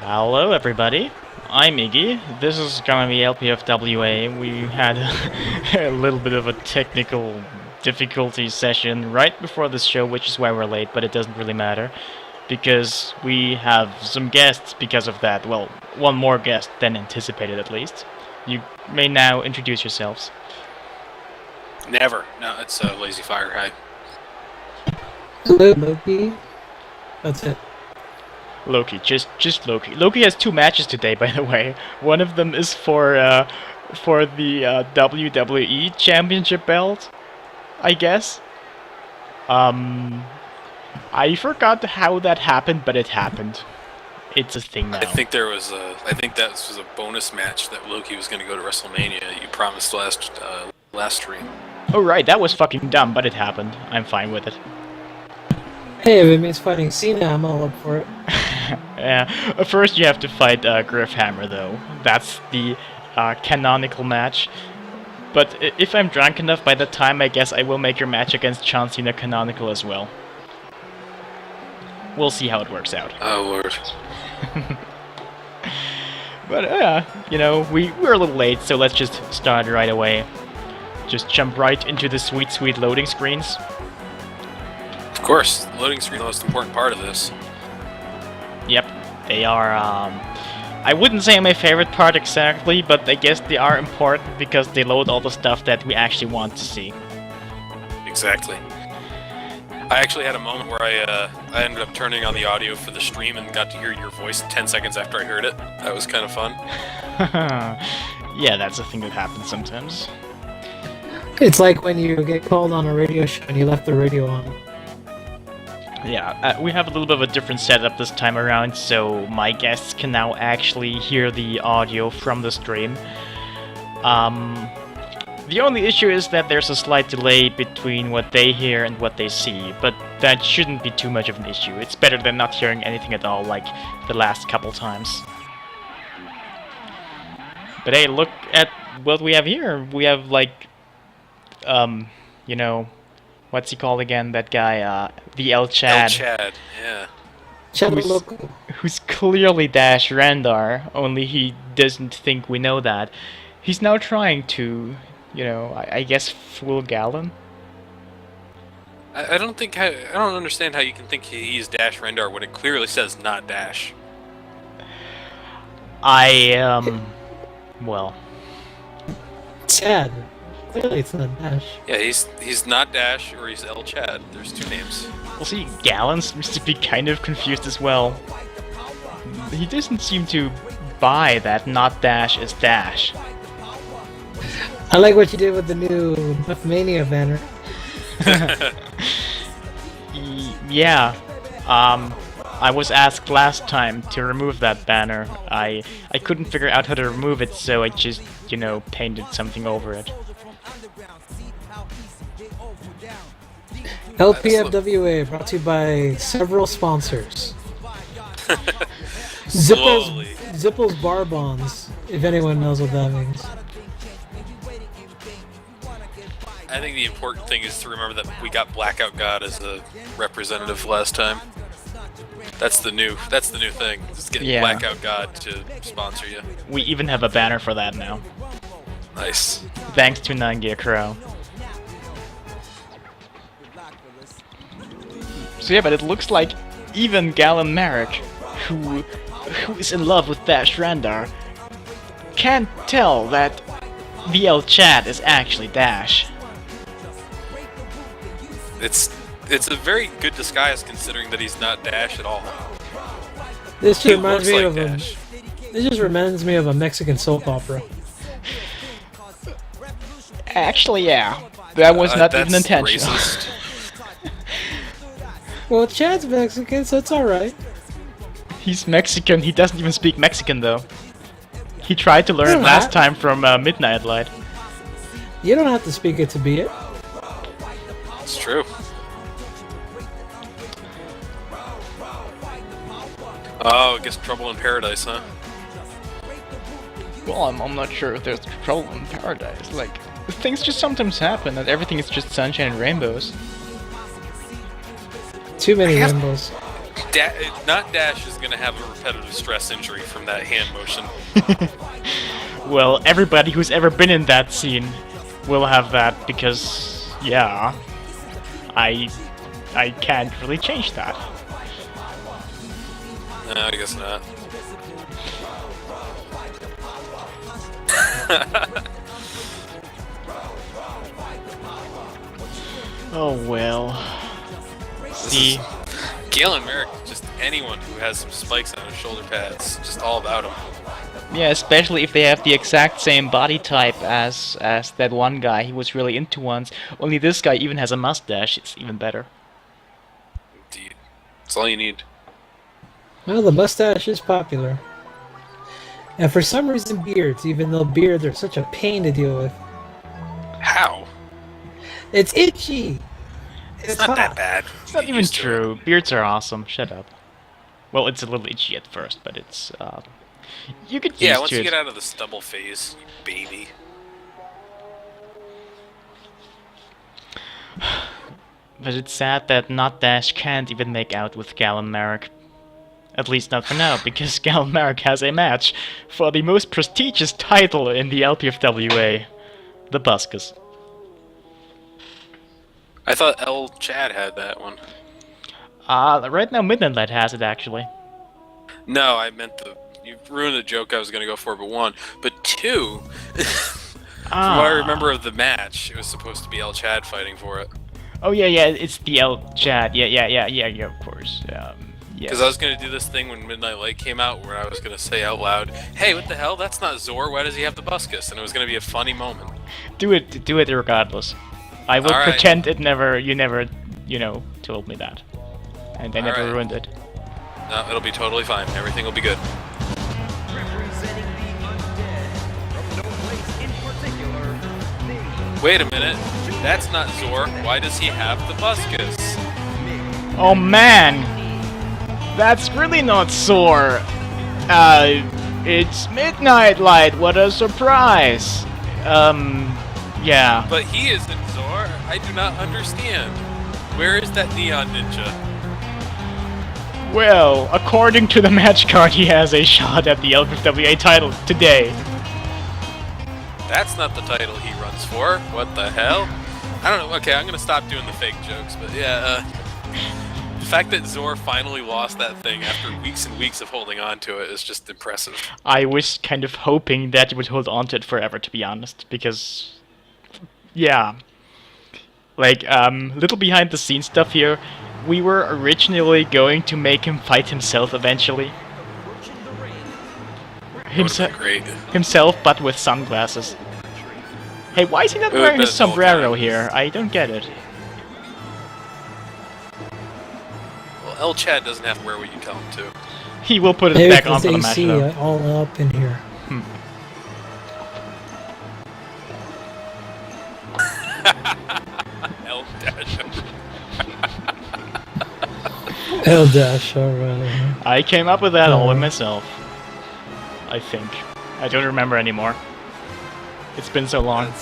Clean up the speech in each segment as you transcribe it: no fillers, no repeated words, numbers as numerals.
Hello everybody, I'm Iggy. This is gonna be LPFWA. We had a little bit of a technical difficulty session right before this show, which is why we're late, but it doesn't really matter. Because we have some guests because of that. Well, one more guest than anticipated at least. You may now introduce yourselves. Never. No, it's Lazy Fire. Hi. Hello, Loki. That's it. Loki, just Loki. Loki has 2 matches today, by the way. One of them is for the WWE Championship belt, I guess. I forgot how that happened, but it happened. It's a thing now. I think there was a. I think that was a bonus match that Loki was going to go to WrestleMania. You promised last stream. Oh right, that was fucking dumb, but it happened. I'm fine with it. Hey, if it means fighting Cena, I'm all up for it. Yeah. First you have to fight Gryph Hammer, though. That's the canonical match. But if I'm drunk enough by that time, I guess I will make your match against John Cena canonical as well. We'll see how it works out. Oh lord. But you know, we're a little late, so let's just start right away. Just jump right into the sweet loading screens. Of course, the loading screen is the most important part of this. Yep, they are, I wouldn't say my favorite part exactly, but I guess they are important because they load all the stuff that we actually want to see. Exactly. I actually had a moment where I ended up turning on the audio for the stream and got to hear your voice 10 seconds after I heard it. That was kind of fun. Yeah, that's a thing that happens sometimes. It's like when you get called on a radio show and you left the radio on. Yeah, we have a little bit of a different setup this time around, so my guests can now actually hear the audio from the stream. The only issue is that there's a slight delay between what they hear and what they see, but that shouldn't be too much of an issue. It's better than not hearing anything at all, like the last couple times. But hey, look at what we have here. We have, like, you know, what's he called again? That guy, the El Chad. El Chad, yeah. Who's clearly Dash Rendar, only he doesn't think we know that. He's now trying to, you know, I guess fool Gallon? I don't understand how you can think he's Dash Rendar when it clearly says not Dash. Well. Chad. Clearly it's not Dash. Yeah, he's not Dash or he's El Chad. There's 2 names. Well, see, Gallon seems to be kind of confused as well. He doesn't seem to buy that not Dash is Dash. I like what you did with the new Mania banner. Yeah. I was asked last time to remove that banner. I couldn't figure out how to remove it, so I just, you know, painted something over it. LPFWA brought to you by several sponsors. Slowly. Zipple's Bar Bonds, if anyone knows what that means. I think the important thing is to remember that we got Blackout God as a representative last time. That's the new thing. Just getting Blackout God to sponsor you. We even have a banner for that now. Nice. Thanks to 9 Crow. So yeah, but it looks like even Gallon Merrick, who is in love with Dash Rendar, can't tell that the El Chad is actually Dash. It's a very good disguise considering that he's not Dash at all. This He reminds looks me like of Dash. This just reminds me of a Mexican soap opera. Actually, yeah. That was not even that's intentional. Racist. Well, Chad's Mexican, so it's alright. He's Mexican. He doesn't even speak Mexican, though. He tried to learn it last time from Midnightlight. You don't have to speak it to be it. It's true. Oh, I guess Trouble in Paradise, huh? Well, I'm not sure if there's trouble in paradise. Like, things just sometimes happen, and everything is just sunshine and rainbows. Too many rainbows. Not Dash is gonna have a repetitive stress injury from that hand motion. Well, everybody who's ever been in that scene will have that because, yeah, I can't really change that. No, I guess not. Oh well. See, Galen Merrick, just anyone who has some spikes on his shoulder pads, just all about him. yeah, especially if they have the exact same body type as that one guy he was really into once. Only this guy even has a mustache. It's even better. Indeed. That's all you need. Well, the mustache is popular. And for some reason, beards, even though beards are such a pain to deal with. How? It's itchy! It's not that bad. It's not even true. Beards are awesome. Shut up. Well, it's a little itchy at first, but it's you could use once to you it. get out of the stubble phase, you baby. But it's sad that Not Dash can't even make out with Galen Merrick. At least not for now, because Galen Merrick has a match for the most prestigious title in the LPFWA, the Buscus. I thought L. Chad had that one. Right now Midnightlight has it, actually. No, I meant you ruined the joke I was gonna go for, but one. But two, from what I remember of the match, it was supposed to be L. Chad fighting for it. Oh yeah, it's the L Chad. Yeah, of course. Yeah. Because I was gonna do this thing when Midnightlight came out, where I was gonna say out loud, "Hey, what the hell? That's not Zore. Why does he have the Buscus?" And it was gonna be a funny moment. Do it regardless. I will All right. pretend you never, told me that. And I All never right. ruined it. No, it'll be totally fine. Everything will be good. Wait a minute. That's not Zore. Why does he have the Buscus? Oh man! That's really not Zore! It's Midnightlight, what a surprise! Yeah. But he isn't Zore. I do not understand. Where is that neon ninja? Well, according to the match card, he has a shot at the LPFWA title today. That's not the title he runs for. What the hell? I don't know. Okay, I'm gonna stop doing the fake jokes, but yeah, the fact that Zore finally lost that thing after weeks and weeks of holding on to it is just impressive. I was kind of hoping that he would hold on to it forever, to be honest, because... yeah. Like, little behind the scenes stuff here, we were originally going to make him fight himself eventually. Great. Himself, but with sunglasses. Hey, why is he not wearing his sombrero here? I don't get it. Well, L. Chad doesn't have to wear what you tell him to. He will put it Maybe back on for the match, AC though. all up in here. L. Dash. L dash, alright. I came up with that all by myself. I think. I don't remember anymore. It's been so long.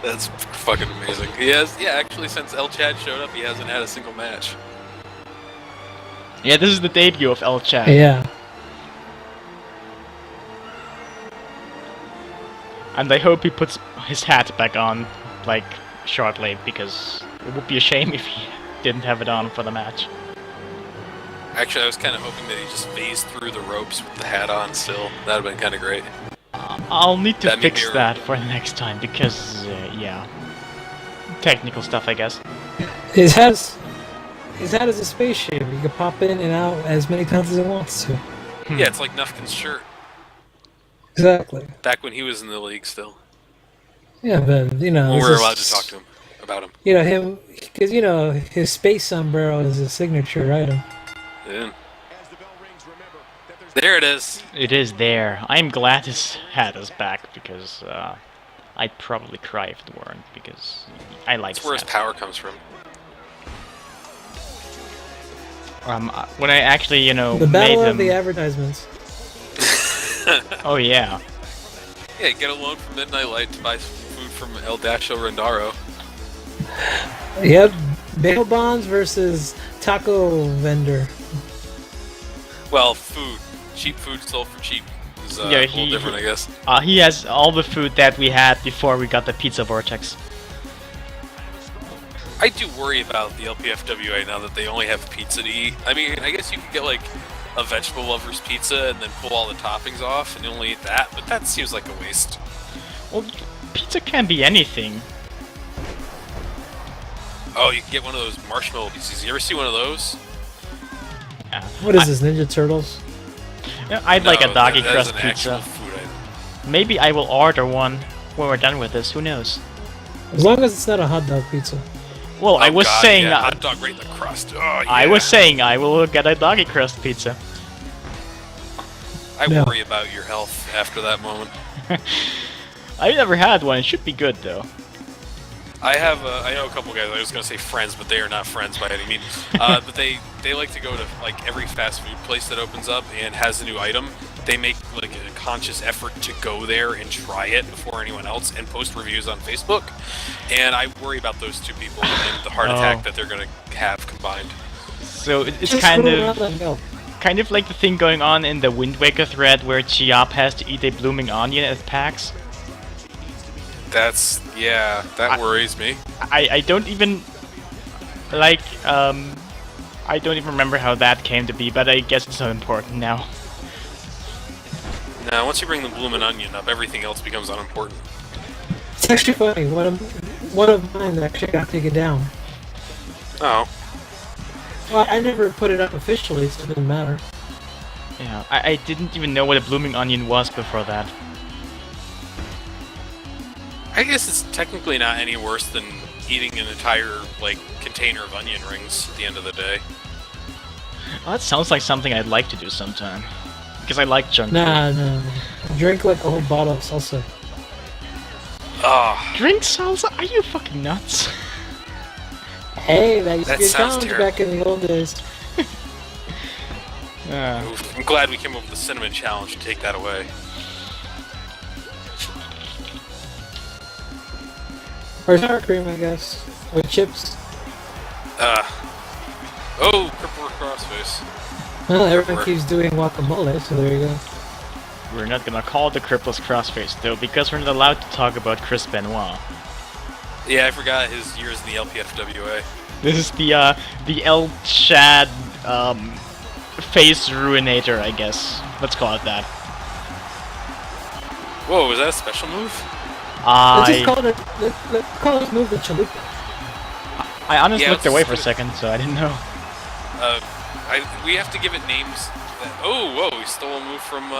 That's fucking amazing. He has, yeah, actually, since L. Chad showed up, he hasn't had a single match. Yeah, this is the debut of El Chad. Yeah. And I hope he puts his hat back on, like, shortly, because it would be a shame if he didn't have it on for the match. Actually, I was kind of hoping that he just phased through the ropes with the hat on still. That would have been kind of great. I'll need to That'd be fix weird. that for the next time, because, yeah. Technical stuff, I guess. His hat is a spaceship. You can pop in and out as many times as it wants to. Yeah, it's like Nufkin's shirt. Exactly. Back when he was in the league still. Yeah, but, you know... When we it's were just- allowed to talk to him about him. You know, him... Because, you know, his space sombrero is a signature item. Yeah. There it is. It is there. I'm glad his hat is back, because, I'd probably cry if it weren't, because I like That's where his hat. power comes from. When I actually, you know, The made battle him... of the advertisements. Oh, yeah. Yeah, get a loan from Midnightlight to buy food from El Dasho Rendaro. Yep. Bail bonds versus taco vendor. Well, food. Cheap food sold for cheap is Yeah, a little different, I guess. He has all the food that we had before we got the pizza vortex. I do worry about the LPFWA now that they only have pizza to eat. I mean, I guess you could get like a vegetable lover's pizza and then pull all the toppings off and only eat that, but that seems like a waste. Well, pizza can be anything. Oh, you can get one of those marshmallow pieces. You ever see one of those? What is this, Ninja Turtles? Yeah, I'd like a doggy that is crust an pizza. actual food item. Maybe I will order one when we're done with this. Who knows? As long as it's not a hot dog pizza. Well, I Oh, was God, saying yeah, that. hot dog right in the crust. Oh, yeah. I was saying I will get a doggy crust pizza. I No. worry about your health after that moment. I never had one. It should be good though. I know a couple guys. I was gonna say friends, but they are not friends by any means. But they like to go to like every fast food place that opens up and has a new item. They make like a conscious effort to go there and try it before anyone else and post reviews on Facebook. And I worry about those two people and the heart attack that they're gonna have combined. So it's Just kind go of around and go. like the thing going on in the Wind Waker thread where Chiap has to eat a blooming onion at PAX. That worries me. I don't even like I don't even remember how that came to be, but I guess it's so important now. Now, once you bring the bloomin' onion up, everything else becomes unimportant. It's actually funny. One of mine actually got taken down. Oh, Well, I never put it up officially, so it doesn't matter. Yeah, I didn't even know what a blooming onion was before that. I guess it's technically not any worse than eating an entire like container of onion rings at the end of the day. Well, that sounds like something I'd like to do sometime. Because I like junk food. No. Drink like a whole bottle of salsa. Ah, Drink salsa? Are you fucking nuts? Hey, that used to That be a sounds challenge terrible. back in the old days. I'm glad we came up with the cinnamon challenge to take that away. Or sour cream, I guess. With chips. Oh, Cripple Crossface. Well, everyone keeps doing guacamole, so there you go. We're not gonna call it the Cripples Crossface though, because we're not allowed to talk about Chris Benoit. Yeah, I forgot his years in the LPFWA. This is the El Chad face ruinator, I guess. Let's call it that. Whoa, was that a special move? Let's just call it, let's call it move the chalupa. I honestly Yeah, looked let's away just for a second, so I didn't know. We have to give it names. Whoa, he stole a move from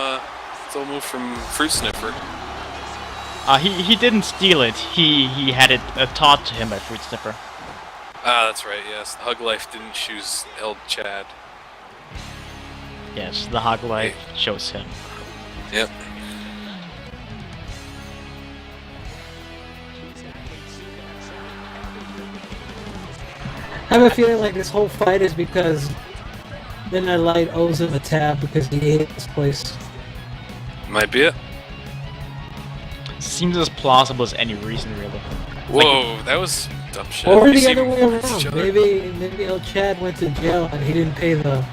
Fruitsniffer. He didn't steal it. He had it taught to him by Fruitsniffer. Ah, that's right. Yes, the Hug Life didn't choose El Chad. Yes, the Hog Life chose him. Yep. I have a feeling like this whole fight is because Midnightlight owes him a tab because he ate this place. Might be it. Seems as plausible as any reason, really. Whoa, that was dumb shit. Or You the see other them way with each around. other? Maybe El Chad went to jail and he didn't pay the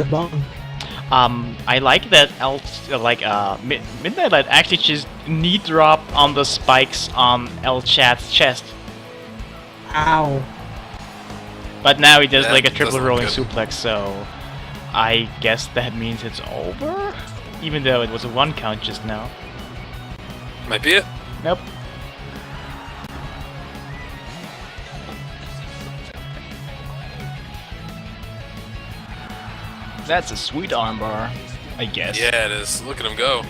bond. I like that Midnightlight actually just knee drop on the spikes on El Chad's chest. Ow. But now he does That like a triple doesn't look rolling good. suplex, so I guess that means it's over? Even though it was a 1 count just now. Might be it. Nope. That's a sweet armbar, I guess. Yeah, it is. Look at him go.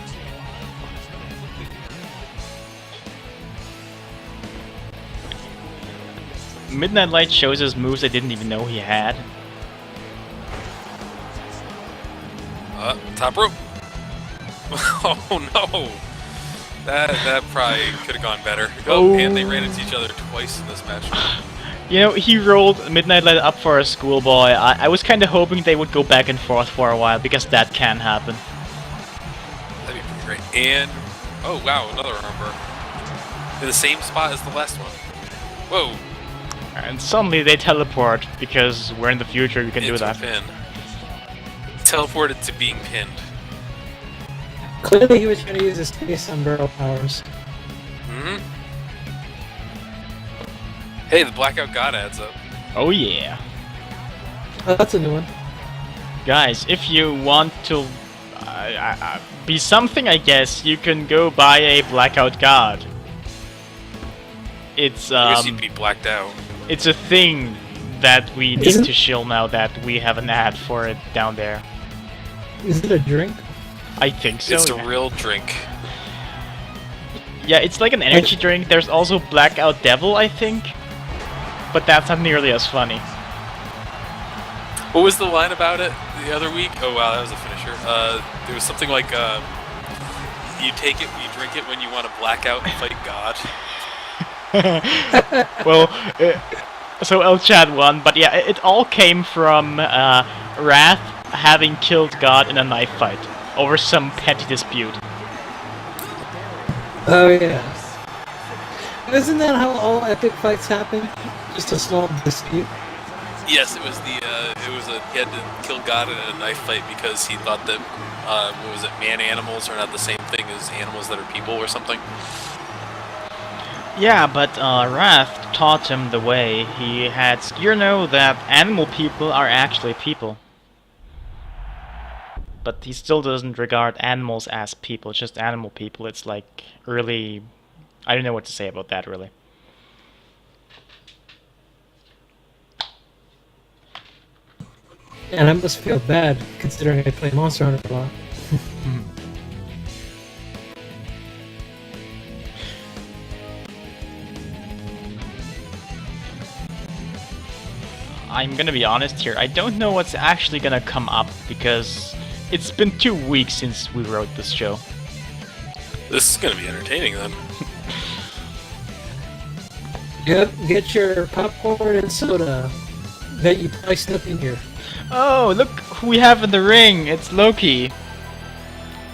Midnightlight shows us moves I didn't even know he had. Top rope. Oh no. That probably could have gone better. Oh, and they ran into each other twice in this match. You know, he rolled Midnightlight up for a schoolboy. I was kind of hoping they would go back and forth for a while, because that can happen. That'd be pretty great. And oh wow, another armbar. In the same spot as the last one. Whoa. And suddenly they teleport, because we're in the future, you can do Into a that. pin. Teleported to being pinned. Clearly, he was trying to use his space umbrella powers. Mm-hmm. Hey, the Blackout God adds up. Oh yeah. Oh, that's a new one. Guys, if you want to be something, I guess, you can go buy a Blackout God. It's I guess you'd be blacked out. it's a thing that we need to shill now that we have an ad for it down there. Is it a drink? I think so. It's a yeah. real drink. Yeah, it's like an energy drink. There's also Blackout Devil, I think. But that's not nearly as funny. What was the line about it the other week? Oh wow, that was a finisher. There was something like, you take it, you drink it when you want to black out and fight God. Well, so El Chad won, but yeah, it all came from Wrath having killed God in a knife fight over some petty dispute. Oh yeah. Isn't that how all epic fights happen? Just a small dispute. Yes, it was he had to kill God in a knife fight because he thought that, what was it, man-animals are not the same thing as animals that are people or something. Yeah, but Wrath taught him the way. He had, you know, that animal people are actually people. But he still doesn't regard animals as people, just animal people. It's like really, I don't know what to say about that really. And I must feel bad considering I play Monster Hunter a lot. I'm gonna be honest here, I don't know what's actually gonna come up because it's been 2 weeks since we wrote this show. This is gonna be entertaining then. Yep, get your popcorn and soda that you probably snuck in here. Oh, look who we have in the ring! It's Loki.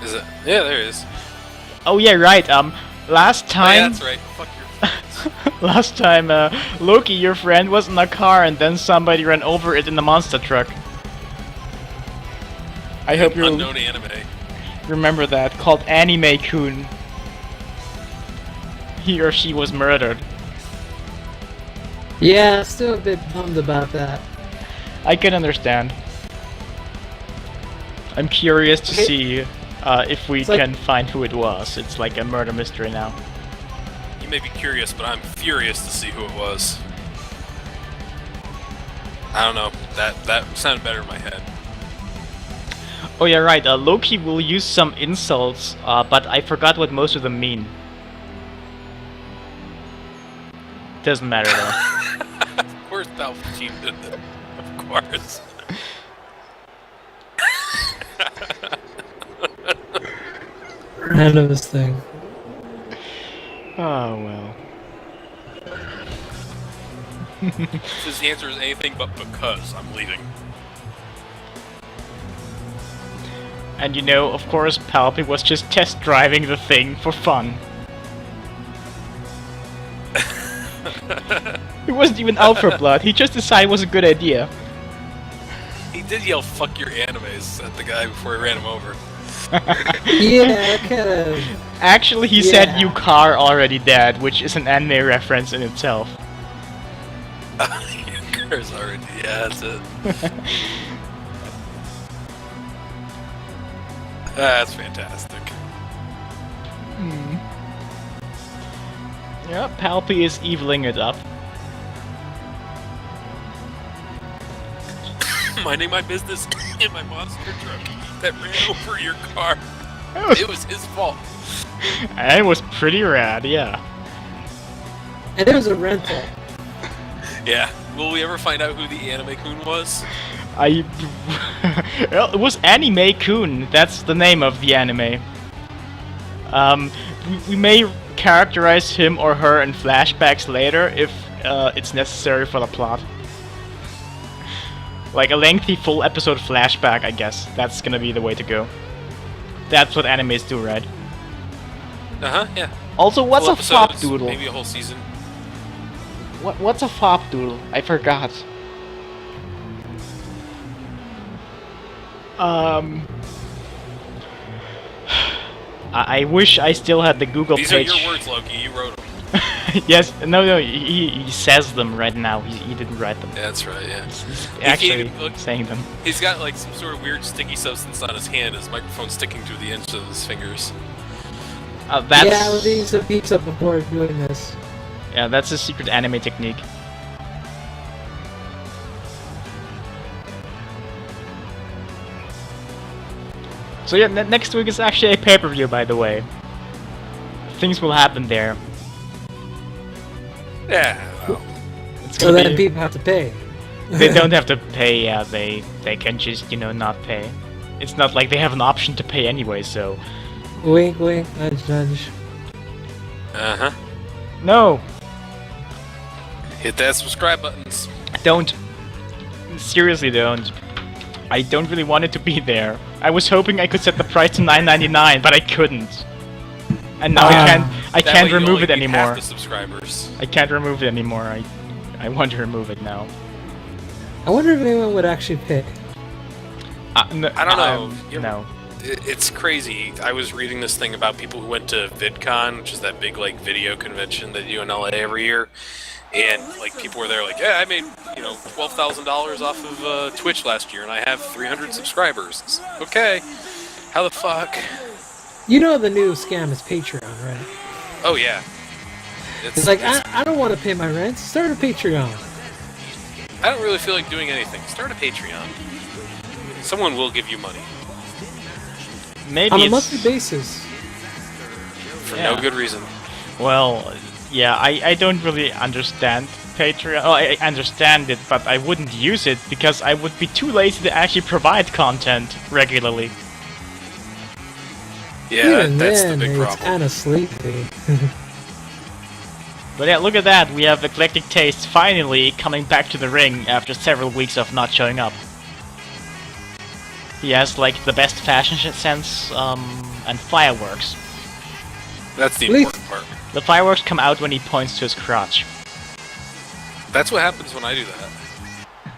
Is it? Yeah, there it is. Oh yeah, right. Last Oh, time. yeah, that's right. Fuck your friends. Last time, Loki, your friend, was in a car and then somebody ran over it in a monster truck. I hope you Unknown anime. remember that. Called Anime-kun. He or she was murdered. Yeah, still a bit bummed about that. I can understand. I'm curious to see if we can find who it was. It's like a murder mystery now. You may be curious, but I'm furious to see who it was. I don't know. That sounded better in my head. Oh yeah, right. Loki will use some insults, but I forgot what most of them mean. Doesn't matter though. Of course, Palpatine did it. Of course. Randomest thing. Oh well. If his answer is anything but because I'm leaving. And you know, of course, Palpy was just test driving the thing for fun. It wasn't even out for blood, he just decided it was a good idea. He did yell "fuck your animes" at the guy before he ran him over. Yeah, kind of. Actually, he said "you car already dead," which is an anime reference in itself. Your car's already. Yeah, that's it. That's fantastic. Yeah, Palpy is eviling it up. Minding my business in my monster truck that ran over your car. It was his fault. And it was pretty rad, yeah. And it was a rental. Yeah. Will we ever find out who the Anime-kun was? Well, it was Anime-kun. That's the name of the anime. We may characterize him or her in flashbacks later if it's necessary for the plot. Like a lengthy full episode flashback, I guess. That's gonna be the way to go. That's what animes do, right? Uh-huh, yeah. Also, what's Full a fop episodes, doodle? Maybe a whole season. What's a fop doodle? I forgot. I wish I still had the Google These page. are your words, Loki. You wrote them. Yes, no, he says them right now. He didn't write them. Yeah, that's right, yeah. He's actually saying them. He's got like some sort of weird sticky substance on his hand, his microphone sticking to the ends of his fingers. That's... Yeah, I was eating some pizza before doing this. Yeah, that's a secret anime technique. So yeah, next week is actually a pay-per-view, by the way. Things will happen there. Yeah, well, So then people have to pay. They don't have to pay, yeah, they can just, you know, not pay. It's not like they have an option to pay anyway, so... Wink, wink, nudge, nudge. uh-huh. No! Hit that subscribe buttons. Don't. Seriously, don't. I don't really want it to be there. I was hoping I could set the price to $9.99, but I couldn't. And now I can't remove it anymore. Half the subscribers. I can't remove it anymore. I want to remove it now. I wonder if anyone would actually pay. No, I don't know. No. It's crazy. I was reading this thing about people who went to VidCon, which is that big like video convention that you do in LA every year, and like people were there like, yeah, I made $12,000 off of Twitch last year, and I have 300 subscribers. It's, okay, how the fuck? You know the new scam is Patreon, right? Oh yeah. It's like, I don't want to pay my rent. Start a Patreon. I don't really feel like doing anything. Start a Patreon. Someone will give you money. Maybe On a it's... monthly basis. For no good reason. Well, yeah, I don't really understand Patreon. Oh, I understand it, but I wouldn't use it because I would be too lazy to actually provide content regularly. Yeah, Even that's the then, big it's problem. kind of sleepy. But yeah, look at that. We have Eclectic Taste finally coming back to the ring after several weeks of not showing up. He has like the best fashion sense and fireworks. That's the Please. important part. The fireworks come out when he points to his crotch. That's what happens when I do that.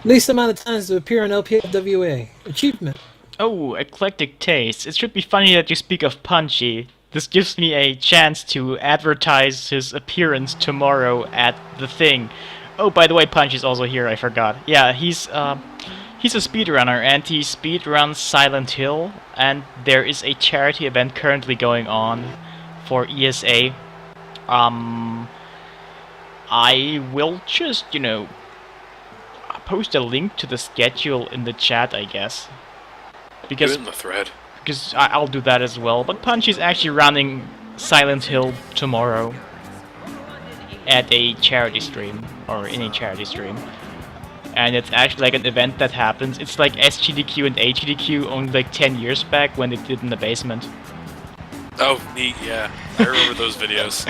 Least amount of times to appear on LPFWA. Achievement. Oh, Eclectic Taste. It should be funny that you speak of Punchy. This gives me a chance to advertise his appearance tomorrow at the thing. Oh, by the way, Punchy's also here, I forgot. Yeah, he's a speedrunner, and he speedruns Silent Hill, and there is a charity event currently going on for ESA. I will just, post a link to the schedule in the chat, I guess. Do it in the thread. Because I'll do that as well. But Punchy's actually running Silent Hill tomorrow at a charity stream, or in a charity stream. And it's actually like an event that happens. It's like SGDQ and HGDQ only like 10 years back when they did in the basement. Oh, neat, yeah. I remember those videos.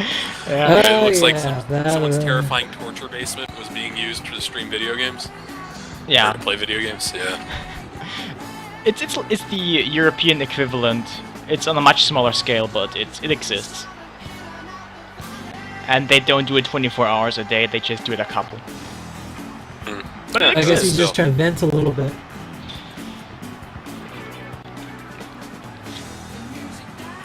Yeah. It looks like yeah, someone's terrifying torture basement was being used to stream video games. Yeah. Or to play video games, yeah. It's the European equivalent. It's on a much smaller scale, but it exists. And they don't do it 24 hours a day, they just do it a couple. But it I guess exists. he's just trying to vent a little bit.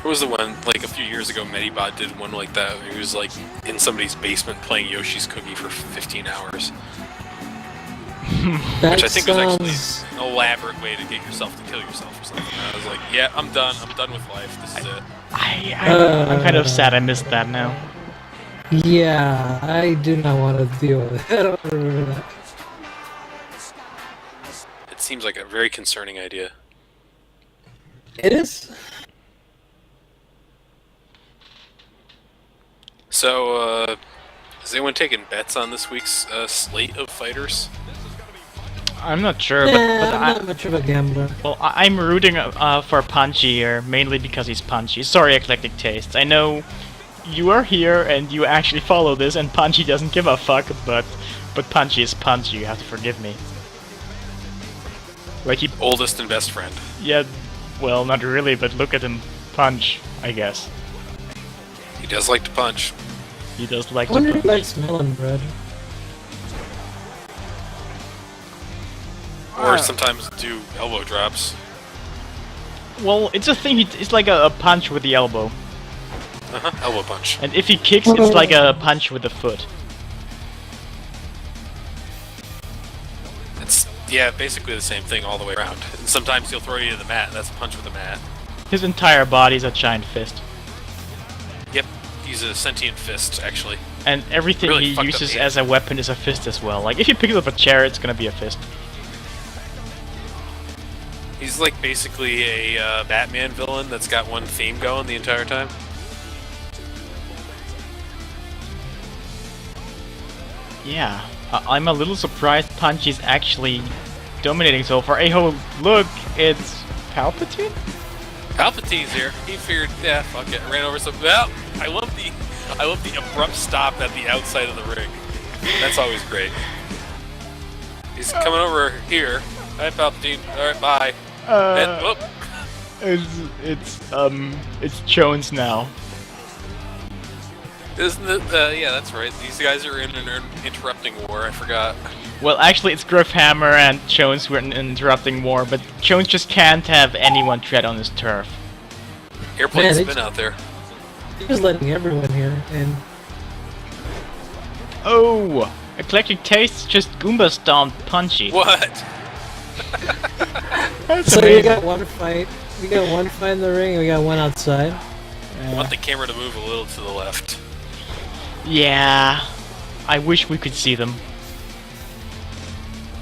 What was the one, like a few years ago, Medibot did one like that, where he was like in somebody's basement playing Yoshi's Cookie for 15 hours. That Which I think was actually sounds- an elaborate way to get yourself to kill yourself or something. And I was like, yeah, I'm done with life, this is it. I'm kind of sad I missed that now. Yeah, I do not want to deal with it. I don't remember that. It seems like a very concerning idea. It is? So, has anyone taken bets on this week's slate of fighters? I'm not sure, Nah, but I'm not much of a gambler. well, I'm rooting for Punchy here, mainly because he's Punchy. Sorry, Eclectic Taste. I know you are here and you actually follow this, and Punchy doesn't give a fuck, but Punchy is Punchy. You have to forgive me. Like he, Oldest and best friend. yeah, well, not really, but look at him punch, I guess. He does like to punch. He does like I wonder to if he punch. likes melon bread. Or sometimes do elbow drops. Well, it's a thing. It's like a punch with the elbow, Elbow punch. and if he kicks, it's like a punch with the foot. It's basically the same thing all the way around. And sometimes he'll throw you to the mat, and that's a punch with the mat. His entire body's a giant fist, Yep, he's a sentient fist, actually. and everything Really he fucked up uses hand. as a weapon is a fist as well. Like if he picks up a chair, it's gonna be a fist. He's like basically a Batman villain that's got one theme going the entire time. Yeah, I'm a little surprised Punchy's actually dominating so far. Hey ho, look, it's Palpatine? Palpatine's here. He figured, yeah, fuck it. Ran over some. Well, I love the abrupt stop at the outside of the ring. That's always great. He's coming over here. Hi, Palpatine. All right, bye. And, whoop. It's Jones now. Isn't it? Yeah, that's right. These guys are in an interrupting war. I forgot. Well, actually, it's Gryph Hammer and Jones who are in an interrupting war, but Jones just can't have anyone tread on his turf. Airplane Man, spin out there. He's letting everyone here, and Oh! Eclectic Tastes just Goomba stomped Punchy. What? That's so we amazing. got one fight. We got one fight in the ring, and we got one outside. I want the camera to move a little to the left. Yeah, I wish we could see them.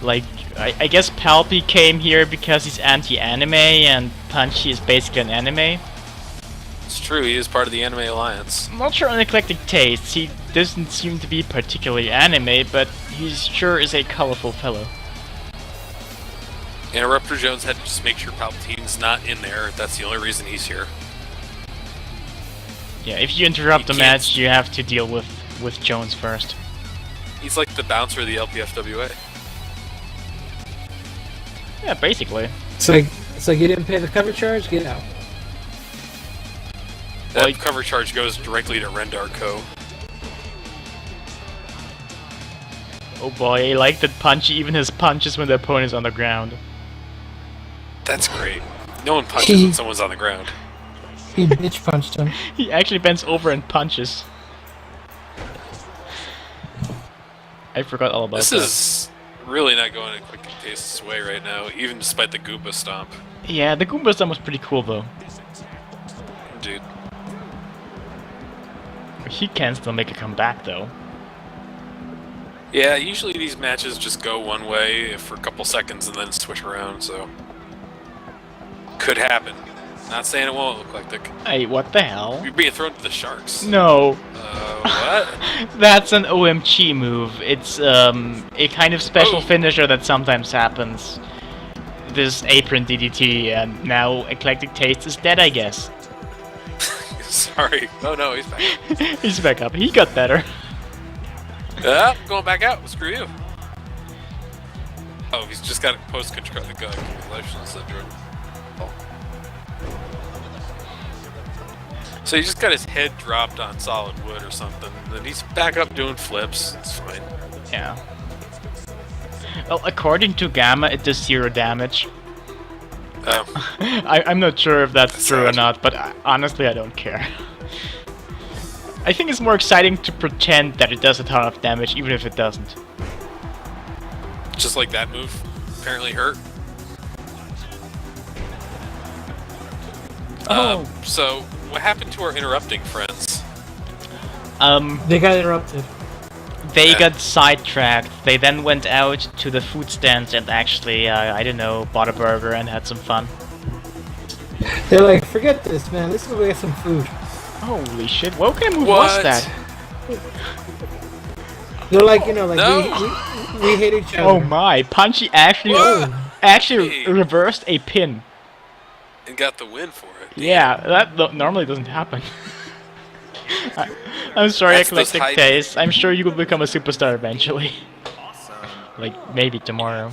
Like, I guess Palpy came here because he's anti-anime, and Punchy is basically an anime. It's true. He is part of the Anime Alliance. I'm not sure on Eclectic Tastes. He doesn't seem to be particularly anime, but he sure is a colorful fellow. Interrupter Jones had to just make sure Palpatine's not in there. That's the only reason he's here. Yeah, if you interrupt You the can't- match, you have to deal with Jones first. He's like the bouncer of the LPFWA. Yeah, basically. It's like you didn't pay the cover charge, get out. That Like- cover charge goes directly to Rendar Co. Oh boy, I like that Punchy even has punches when the opponent's on the ground. That's great. No one punches when someone's on the ground. He bitch punched him. He actually bends over and punches. I forgot all about This that. is really not going in Eclectic Taste's way right now, even despite the Goomba stomp. Yeah, the Goomba stomp was pretty cool though. Dude. He can still make a comeback though. Yeah, usually these matches just go one way for a couple seconds and then switch around, so... Could happen. Not saying it won't, Eclectic. Hey, what the hell? You're being thrown to the sharks. No, What? that's an OMG move. It's a kind of special Oh. finisher that sometimes happens. This apron DDT, and now Eclectic Taste is dead, I guess. Sorry. Oh no, he's back. He's back up. He got better. Going back out. Screw you. Oh, he's just got a post-concussion syndrome. Oh. So he just got his head dropped on solid wood or something. Then he's back up doing flips. It's fine. Yeah. Well, according to Gamma, it does 0 damage. I'm not sure if that's true or sad. not, but honestly, I don't care. I think it's more exciting to pretend that it does a ton of damage, even if it doesn't. Just like that move apparently hurt. So, what happened to our interrupting friends? They got interrupted. They Yeah. got sidetracked. They then went out to the food stands and actually, I don't know, bought a burger and had some fun. They're like, forget this, man. Let's go get some food. Holy shit, what kind of move was What? that? They're like, you know, like No. we hate each other. Oh my, Punchy actually What? Hey. reversed a pin. And got the win for it. Yeah, that normally doesn't happen. I'm sorry, That's those Eclectic high- Taste. I'm sure you will become a superstar eventually. Like, maybe tomorrow.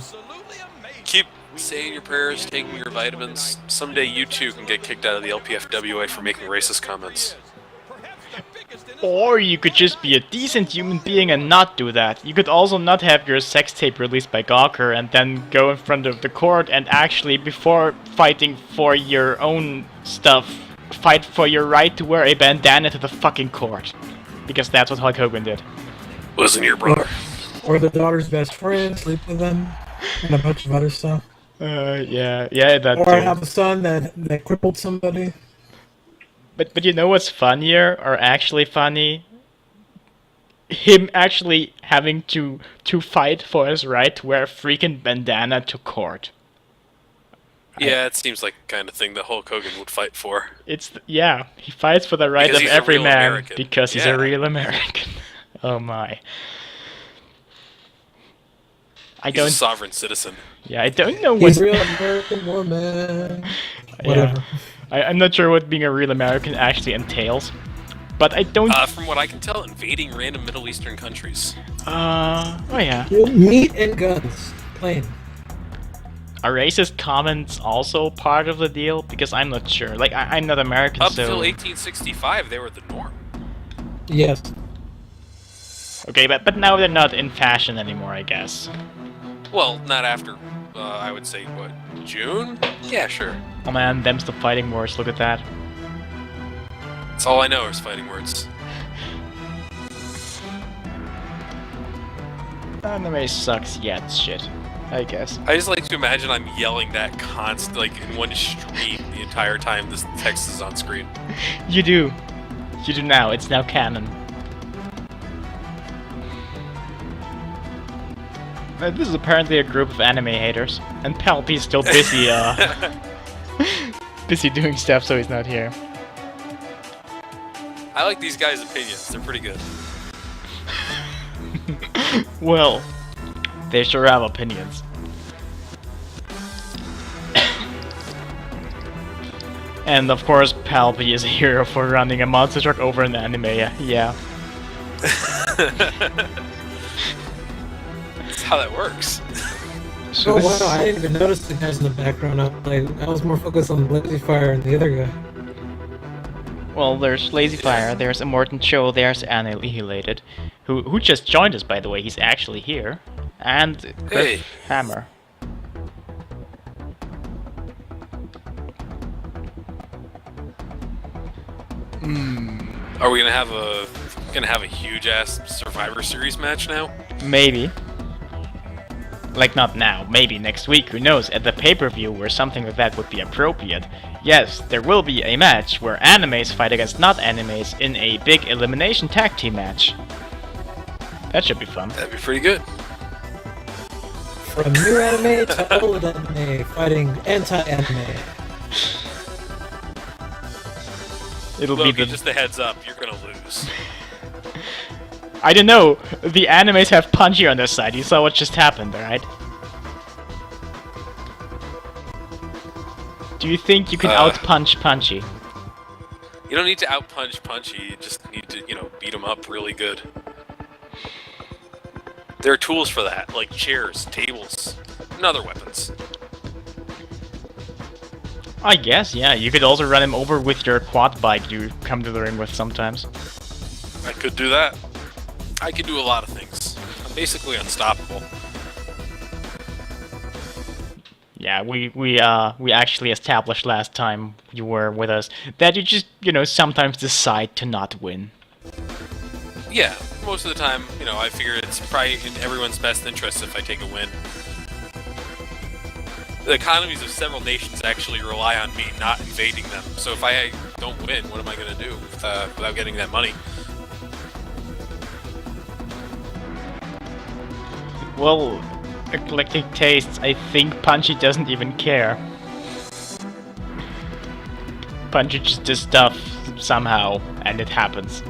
Keep saying your prayers, taking your vitamins. Someday you too can get kicked out of the LPFWA for making racist comments. Or you could just be a decent human being and not do that. You could also not have your sex tape released by Gawker and then go in front of the court and actually, before fighting for your own stuff, fight for your right to wear a bandana to the fucking court. Because that's what Hulk Hogan did. Listen here, brother. Or the daughter's best friend, sleep with them, and a bunch of other stuff. Yeah, that Or too. have a son that crippled somebody. But you know what's funnier, or actually funny? Him actually having to fight for his right to wear a freaking bandana to court. Yeah, it seems like the kind of thing that Hulk Hogan would fight for. Yeah, he fights for the right Because of he's a every real man American. because he's Yeah. a real American. Oh my. He's a sovereign citizen. Yeah, I don't know what... He's a real American woman. Whatever. I'm not sure what being a real American actually entails. But I don't... From what I can tell, invading random Middle Eastern countries. Oh yeah. Meat and guns. Plain. Are racist comments also part of the deal? Because I'm not sure. Like, I'm not American, Up so... till 1865, they were the norm. Yes. Okay, but now they're not in fashion anymore, I guess. Well, not after, I would say, what, June? Yeah, sure. Oh man, them's the fighting words, look at that. That's all I know is fighting words. Anime sucks yet shit, I guess. I just like to imagine I'm yelling that like, in one stream the entire time this text is on screen. You do. You do now, it's now canon. This is apparently a group of anime haters, and Palpy's still busy, busy doing stuff, so he's not here. I like these guys' opinions, they're pretty good. Well, they sure have opinions. And of course, Palpy is a hero for running a monster truck over an anime, yeah. That's how that works. So Oh wow, I didn't even notice the guys in the background. I was more focused on Lazy Fire and the other guy. well, there's Lazy Fire, there's Immortan Cho, there's Annihilated, who just joined us, by the way, he's actually here, and Gryph Hey. Hammer. Are we gonna have a huge ass Survivor Series match now? Maybe. Like, not now, maybe next week, who knows, at the pay-per-view where something like that would be appropriate. Yes, there will be a match where animes fight against not-animes in a big elimination tag team match. That should be fun. That'd be pretty good. From new anime to old anime, fighting anti-anime. It'll Loki, be the... just a heads up, you're gonna lose. I don't know, the animes have Punchy on their side, you saw what just happened, right? Do you think you can out-punch Punchy? You don't need to out-punch Punchy, you just need to, beat him up really good. There are tools for that, like chairs, tables, and other weapons. I guess, yeah, you could also run him over with your quad bike you come to the ring with sometimes. I could do that. I could do a lot of things. I'm basically unstoppable. Yeah, we actually established last time you were with us that you just, sometimes decide to not win. Yeah, most of the time, I figure it's probably in everyone's best interest if I take a win. The economies of several nations actually rely on me not invading them, so if I don't win, what am I going to do without getting that money? Well, Eclectic tastes, I think Punchy doesn't even care. Punchy just does stuff somehow, and it happens.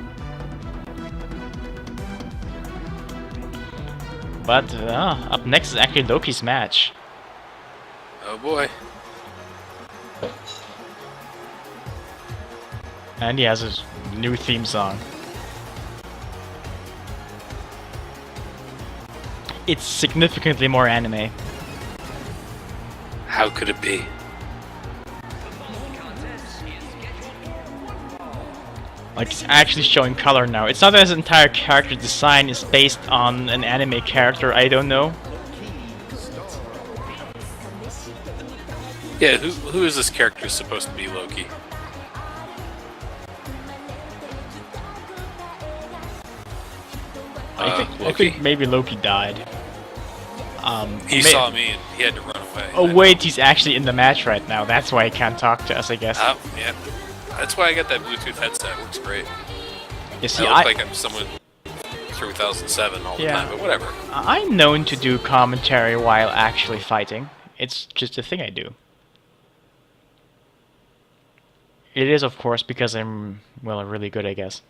But, up next is actually Loki's match. Oh boy. And he has his new theme song. It's significantly more anime. How could it be? Like, it's actually showing color now. It's not that his entire character design is based on an anime character, I don't know. Yeah, who is this character supposed to be, Loki? I Loki? think maybe Loki died. He saw me and he had to run away. Oh wait, he's actually in the match right now. That's why he can't talk to us, I guess. Oh, yeah. That's why I got that Bluetooth headset. It works great. You see, I look like I'm someone 3007 all the time, but whatever. I'm known to do commentary while actually fighting. It's just a thing I do. It is, of course, because I'm, well, really good, I guess.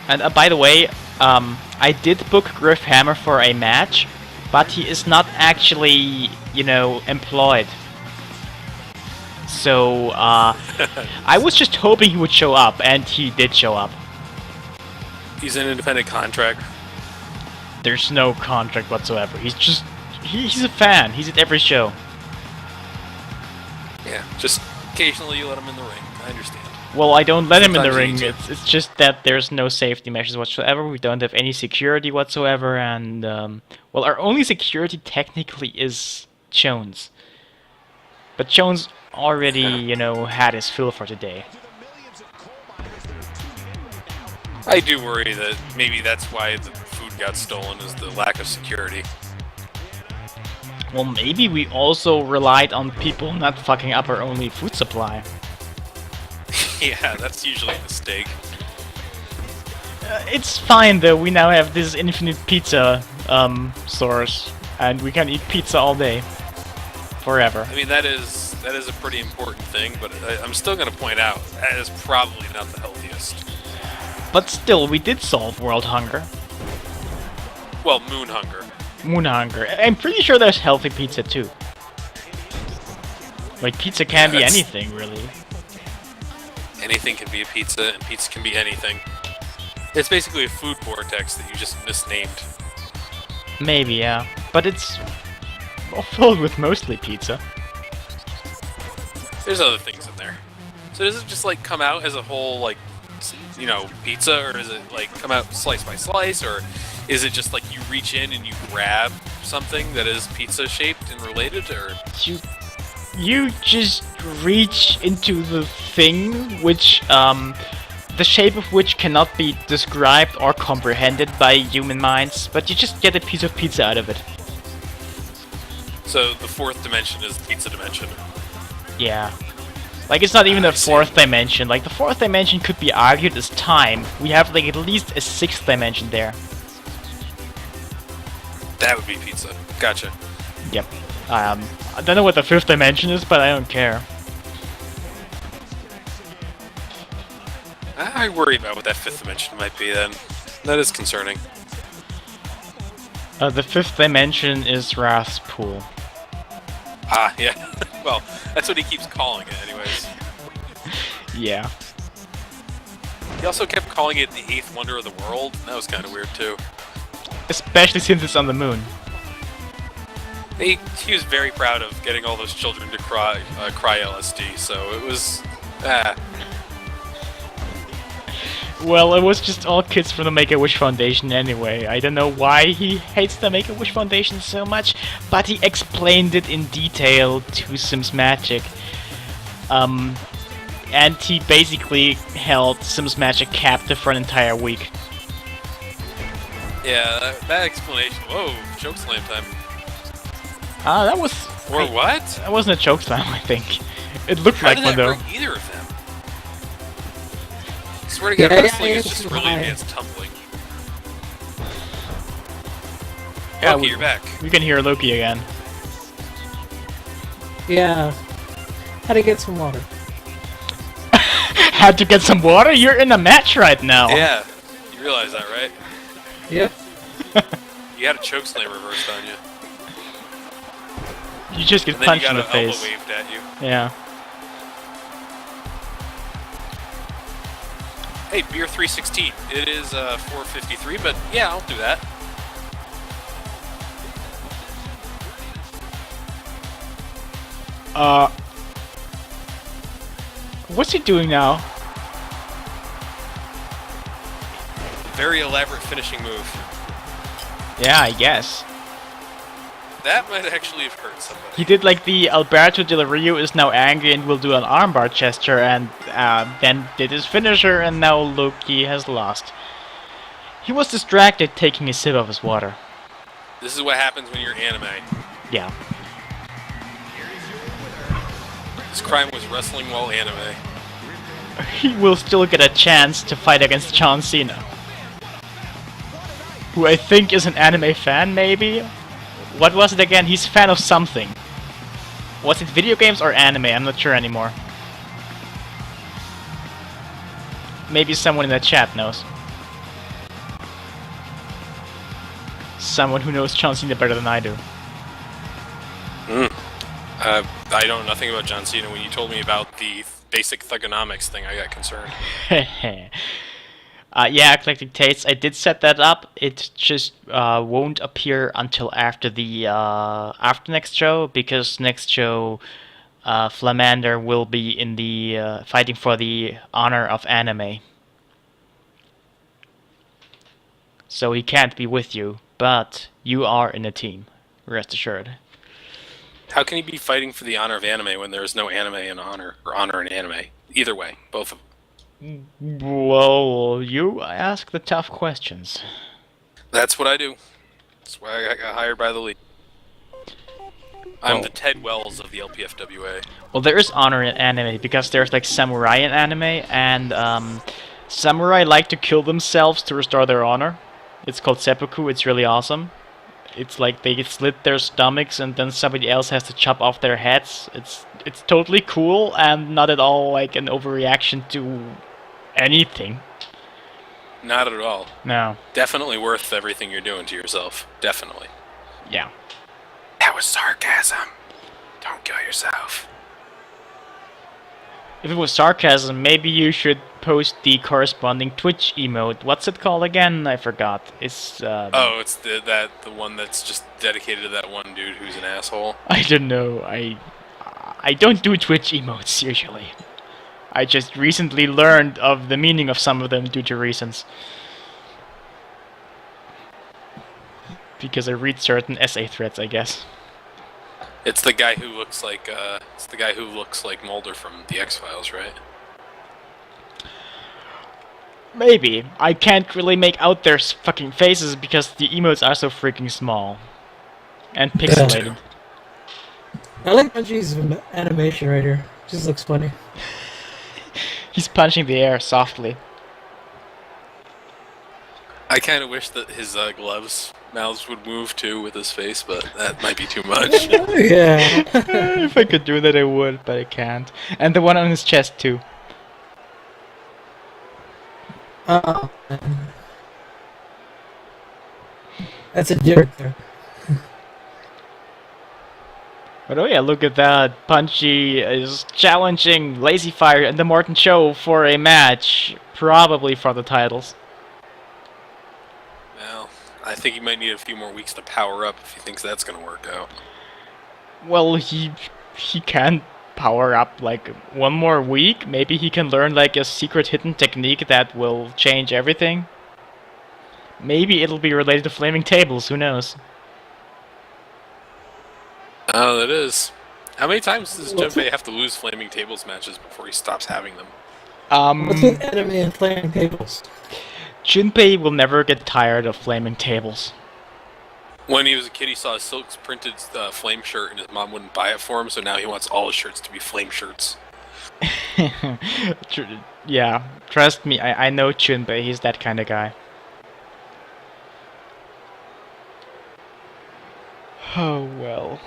And by the way, I did book Gryph Hammer for a match, but he is not actually, you know, employed. So, I was just hoping he would show up, and he did show up. He's an independent contractor. There's no contract whatsoever. He's just... He's a fan. He's at every show. Yeah, just occasionally you let him in the ring. I understand. Well, I don't let him in the Sometimes ring. It's just that there's no safety measures whatsoever. We don't have any security whatsoever, and well, our only security technically is Jones. But Jones already, you know, had his fill for today. I do worry that maybe that's why the food got stolen, is the lack of security. Well, maybe we also relied on people not fucking up our only food supply. Yeah, that's usually a mistake. It's fine though, we now have this infinite pizza source, and we can eat pizza all day. Forever. I mean, that is a pretty important thing, but I'm still going to point out, that is probably not the healthiest. But still, we did solve world hunger. Well, moon hunger. Moon hunger. I'm pretty sure there's healthy pizza too. Like, pizza can be anything, really. Anything can be a pizza, and pizza can be anything. It's basically a food vortex that you just misnamed. Maybe, yeah. But it's well, filled with mostly pizza. There's other things in there. So does it just, like, come out as a whole, like, you know, pizza, or does it, like, come out slice by slice, or is it just, like, you reach in and you grab something that is pizza-shaped and related, or...? You just reach into the thing, which, the shape of which cannot be described or comprehended by human minds, but you just get a piece of pizza out of it. So the fourth dimension is the pizza dimension. Yeah. Like, it's not even the fourth dimension. Like, the fourth dimension could be argued as time. We have, like, at least a sixth dimension there. That would be pizza. Gotcha. Yep. I don't know what the fifth dimension is, but I don't care. I worry about what that fifth dimension might be then. That is concerning. The fifth dimension is Wrath's Pool. Ah, yeah. Well, that's what he keeps calling it anyways. Yeah. He also kept calling it the eighth wonder of the world, and that was kind of weird too. Especially since it's on the moon. He was very proud of getting all those children to cry LSD, so it was... Well, it was just all kids from the Make-A-Wish Foundation anyway. I don't know why he hates the Make-A-Wish Foundation so much, but he explained it in detail to Sims Magic. And he basically held Sims Magic captive for an entire week. Yeah, that explanation... Whoa, chokeslam time. That was... Or what? That wasn't a chokeslam, I think. It looked like one, though. How did that hurt either of them? I swear to God, wrestling is just really advanced tumbling. Yeah, Loki, you're back. We can hear Loki again. Yeah. Had to get some water. Had to get some water? You're in a match right now. Yeah, you realize that, right? Yep. You had a chokeslam reversed on you. You just get punched in the face. And then you got an elbow waved at you. Yeah. Hey, beer 316. It is 4:53, but yeah, I'll do that. What's he doing now? Very elaborate finishing move. Yeah, I guess. That might actually have hurt somebody. He did like the Alberto Del Rio is now angry and will do an armbar gesture, and then did his finisher, and now Loki has lost. He was distracted taking a sip of his water. This is what happens when you're anime. Yeah. His crime was wrestling while anime. He will still get a chance to fight against John Cena, who I think is an anime fan, maybe? What was it again? He's a fan of something. Was it video games or anime? I'm not sure anymore. Maybe someone in the chat knows. Someone who knows John Cena better than I do. I know nothing about John Cena. When you told me about the basic thugonomics thing, I got concerned. Yeah, Eclectic Tastes. I did set that up. It just won't appear until after the after next show, because next show Flamander will be in the fighting for the honor of anime. So he can't be with you, but you are in a team. Rest assured. How can he be fighting for the honor of anime when there is no anime in honor, or honor in anime? Either way, both of them. Well, you ask the tough questions. That's what I do. That's why I got hired by the league. I'm the Ted Wells of the LPFWA. Well, there is honor in anime, because there's like samurai in anime, and samurai like to kill themselves to restore their honor. It's called seppuku. It's really awesome. It's like they slit their stomachs and then somebody else has to chop off their heads. It's totally cool and not at all like an overreaction to anything. Not at all. No. Definitely worth everything you're doing to yourself. Definitely. Yeah. That was sarcasm. Don't kill yourself. If it was sarcasm, maybe you should post the corresponding Twitch emote. What's it called again? I forgot. It's oh, it's the one that's just dedicated to that one dude who's an asshole. I don't know. I don't do Twitch emotes usually. I just recently learned of the meaning of some of them due to reasons. Because I read certain essay threads, I guess. It's the guy who looks like Mulder from the X-Files, right? Maybe. I can't really make out their fucking faces because the emotes are so freaking small. And pixelated. I like Punchy's animation right here. Just looks funny. He's punching the air softly. I kind of wish that his gloves mouths would move too with his face, but that might be too much. Yeah. If I could do that, I would, but I can't. And the one on his chest too. That's a jerk there. But oh yeah, look at that. Punchy is challenging Lazy Fire and the Morton Show for a match. Probably for the titles. Well, I think he might need a few more weeks to power up if he thinks that's going to work out. Well, he can power up like one more week. Maybe he can learn like a secret hidden technique that will change everything. Maybe it'll be related to flaming tables, who knows? Oh, that is. How many times does Junpei have to lose flaming tables matches before he stops having them? What's with anime and flaming tables? Junpei will never get tired of flaming tables. When he was a kid, he saw a Silk's printed flame shirt, and his mom wouldn't buy it for him, so now he wants all his shirts to be flame shirts. Yeah, trust me, I know Junpei, he's that kind of guy. Oh, well.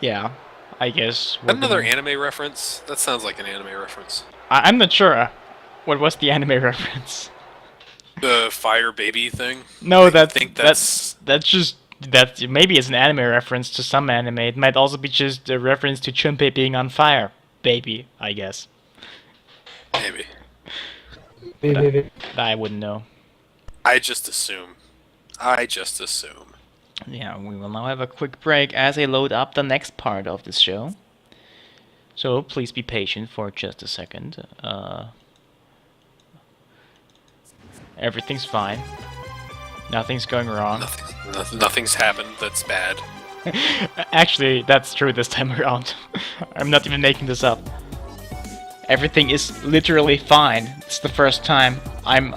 Yeah, I guess. Another anime reference? That sounds like an anime reference. I'm not sure. What was the anime reference? The fire baby thing? No, that's maybe it's an anime reference to some anime. It might also be just a reference to Junpei being on fire. Baby, I guess. Maybe. Maybe. I wouldn't know. I just assume. Yeah, we will now have a quick break as I load up the next part of this show. So please be patient for just a second. Everything's fine. Nothing's going wrong. Nothing's happened that's bad. Actually, that's true this time around. I'm not even making this up. Everything is literally fine. It's the first time I'm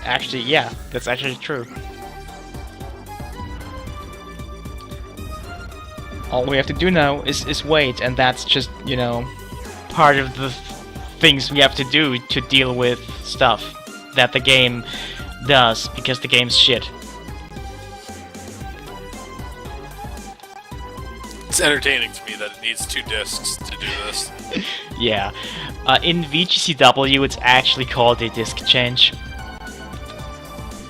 actually, yeah, that's actually true. All we have to do now is wait, and that's just, you know, part of the things we have to do to deal with stuff that the game does, because the game's shit. It's entertaining to me that it needs 2 discs to do this. Yeah. In VGCW, it's actually called a disc change.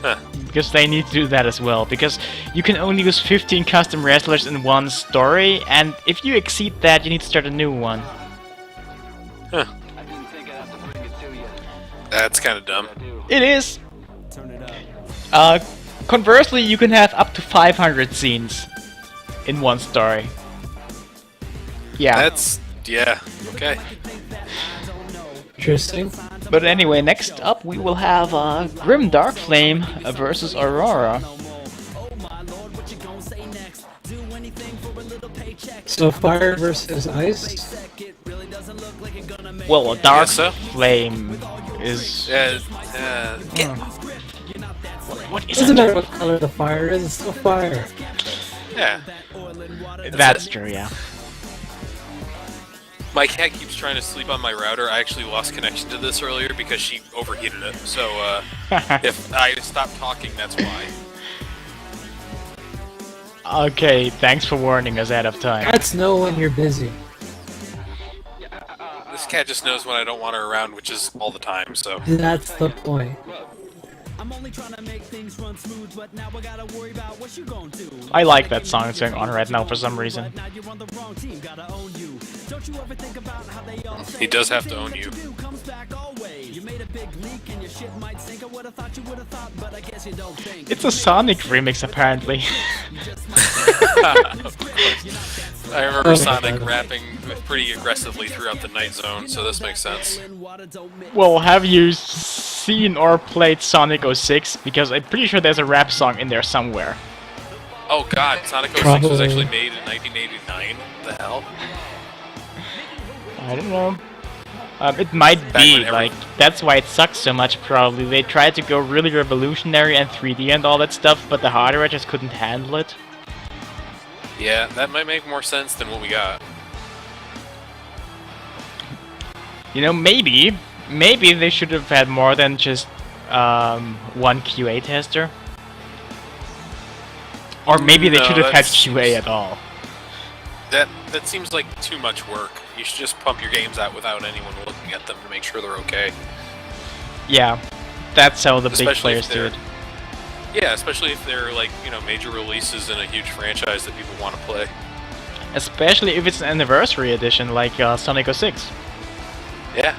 Huh. Because they need to do that as well. Because you can only use 15 custom wrestlers in one story, and if you exceed that, you need to start a new one. Huh. That's kind of dumb. It is! Conversely, you can have up to 500 scenes in one story. Yeah. That's... yeah, okay. Interesting. But anyway, next up we will have Grim Darkflame versus Aurora. So fire versus ice? Well, a guess so. Darkflame is... What is Doesn't it? matter what color the fire is, it's still fire. Yeah. That's true, yeah. My cat keeps trying to sleep on my router. I actually lost connection to this earlier because she overheated it. So, if I stop talking, that's why. Okay, thanks for warning us ahead of time. Cats know when you're busy. This cat just knows when I don't want her around, which is all the time, so... That's the point. I like that song that's going on right now for some reason. He does have to own you. It's a Sonic remix, apparently. I remember Sonic rapping pretty aggressively throughout the Night Zone, so this makes sense. Well, have you seen or played Sonic 06? Because I'm pretty sure there's a rap song in there somewhere. Oh god, Sonic 06 was actually made in 1989? What the hell? I don't know. It might be, like, that's why it sucks so much, probably. They tried to go really revolutionary and 3D and all that stuff, but the hardware just couldn't handle it. Yeah, that might make more sense than what we got. You know, maybe they should have had more than just one QA tester. Or maybe they should have had QA at all. That seems like too much work. You should just pump your games out without anyone looking at them to make sure they're okay. Yeah, that's how the big players do it. Yeah, especially if they're, like, you know, major releases in a huge franchise that people want to play. Especially if it's an anniversary edition, like Sonic 06. Yeah,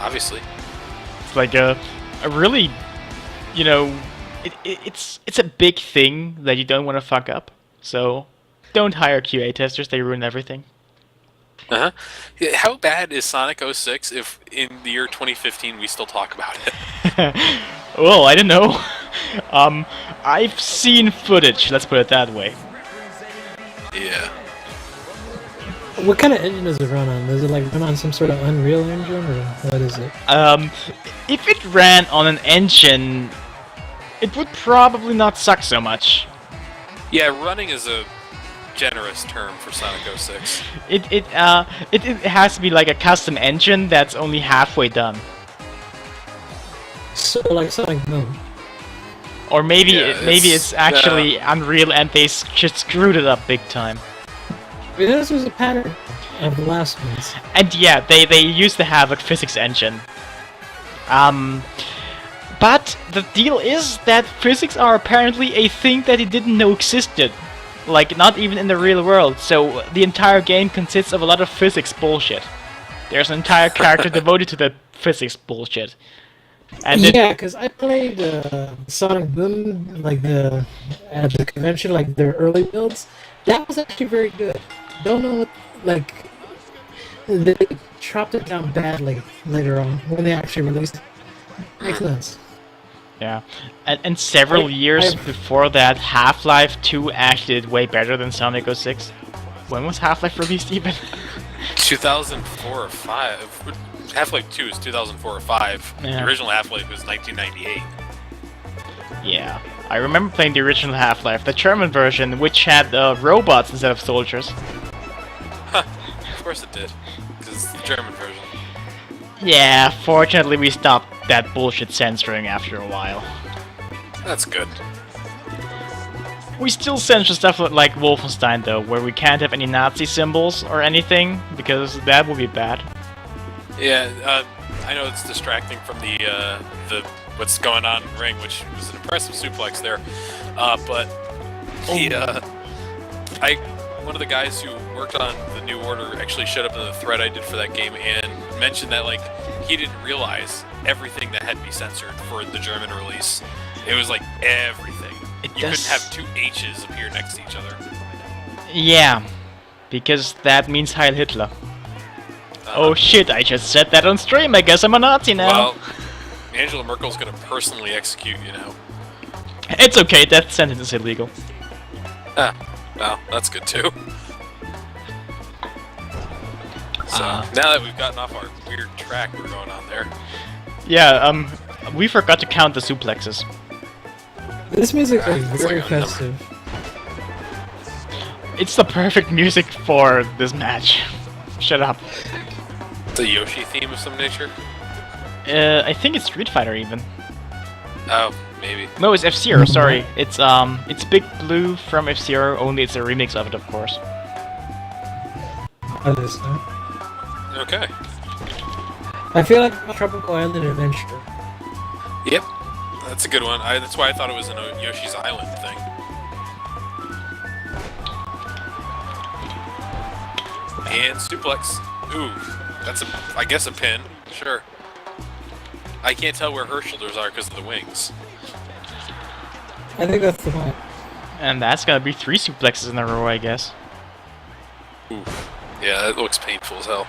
obviously. It's like a really, you know, it's a big thing that you don't want to fuck up. So don't hire QA testers; they ruin everything. Uh-huh. Yeah, how bad is Sonic 06 if in the year 2015 we still talk about it? Well, I don't know. I've seen footage, let's put it that way. Yeah. What kind of engine does it run on? Does it like run on some sort of Unreal engine, or what is it? If it ran on an engine, it would probably not suck so much. Yeah, running is a generous term for Sonic 06. It has to be like a custom engine that's only halfway done. So like Sonic Boom. Or maybe it's actually Unreal and they just screwed it up big time. I mean, this was a pattern of the last ones. And yeah, they used to have a physics engine. But the deal is that physics are apparently a thing that it didn't know existed. Like, not even in the real world, so the entire game consists of a lot of physics bullshit. There's an entire character devoted to the physics bullshit. And yeah, because I played Sonic Boom, like at the convention, like their early builds. That was actually very good. Don't know what, like, they chopped it down badly later on when they actually released it. Makes sense. Yeah, and several years before that, Half-Life 2 actually did way better than Sonic 06. When was Half-Life released even? 2004 or 5. Half-Life 2 is 2004 or 5. Yeah. The original Half-Life was 1998. Yeah, I remember playing the original Half-Life, the German version, which had robots instead of soldiers. Of course it did, because it's the German version. Yeah, fortunately we stopped that bullshit censoring after a while. That's good. We still censor stuff like Wolfenstein though, where we can't have any Nazi symbols or anything, because that would be bad. Yeah, I know it's distracting from the what's going on in the ring, which was an impressive suplex there. But one of the guys who worked on the New Order actually showed up in the thread I did for that game and mentioned that like he didn't realize everything that had to be censored for the German release. It was like everything. You couldn't have two H's appear next to each other. Yeah, because that means Heil Hitler. Oh shit, I just said that on stream, I guess I'm a Nazi now. Well, Angela Merkel's gonna personally execute you now. It's okay, that sentence is illegal. Ah, well, that's good too. So, now that we've gotten off our weird track we're going on there. Yeah, we forgot to count the suplexes. This music is It's very like a number. festive. It's the perfect music for this match. Shut up. It's a Yoshi theme of some nature? I think it's Street Fighter even. Oh, maybe. No, it's F-Zero, sorry. It's Big Blue from F-Zero, only it's a remix of it, of course. Okay. I feel like Tropical Island Adventure. Yep. That's a good one. That's why I thought it was a Yoshi's Island thing. And suplex. Ooh, that's I guess a pin. Sure. I can't tell where her shoulders are because of the wings. I think that's the one. And that's gonna be 3 suplexes in a row, I guess. Oof. Yeah, that looks painful as hell.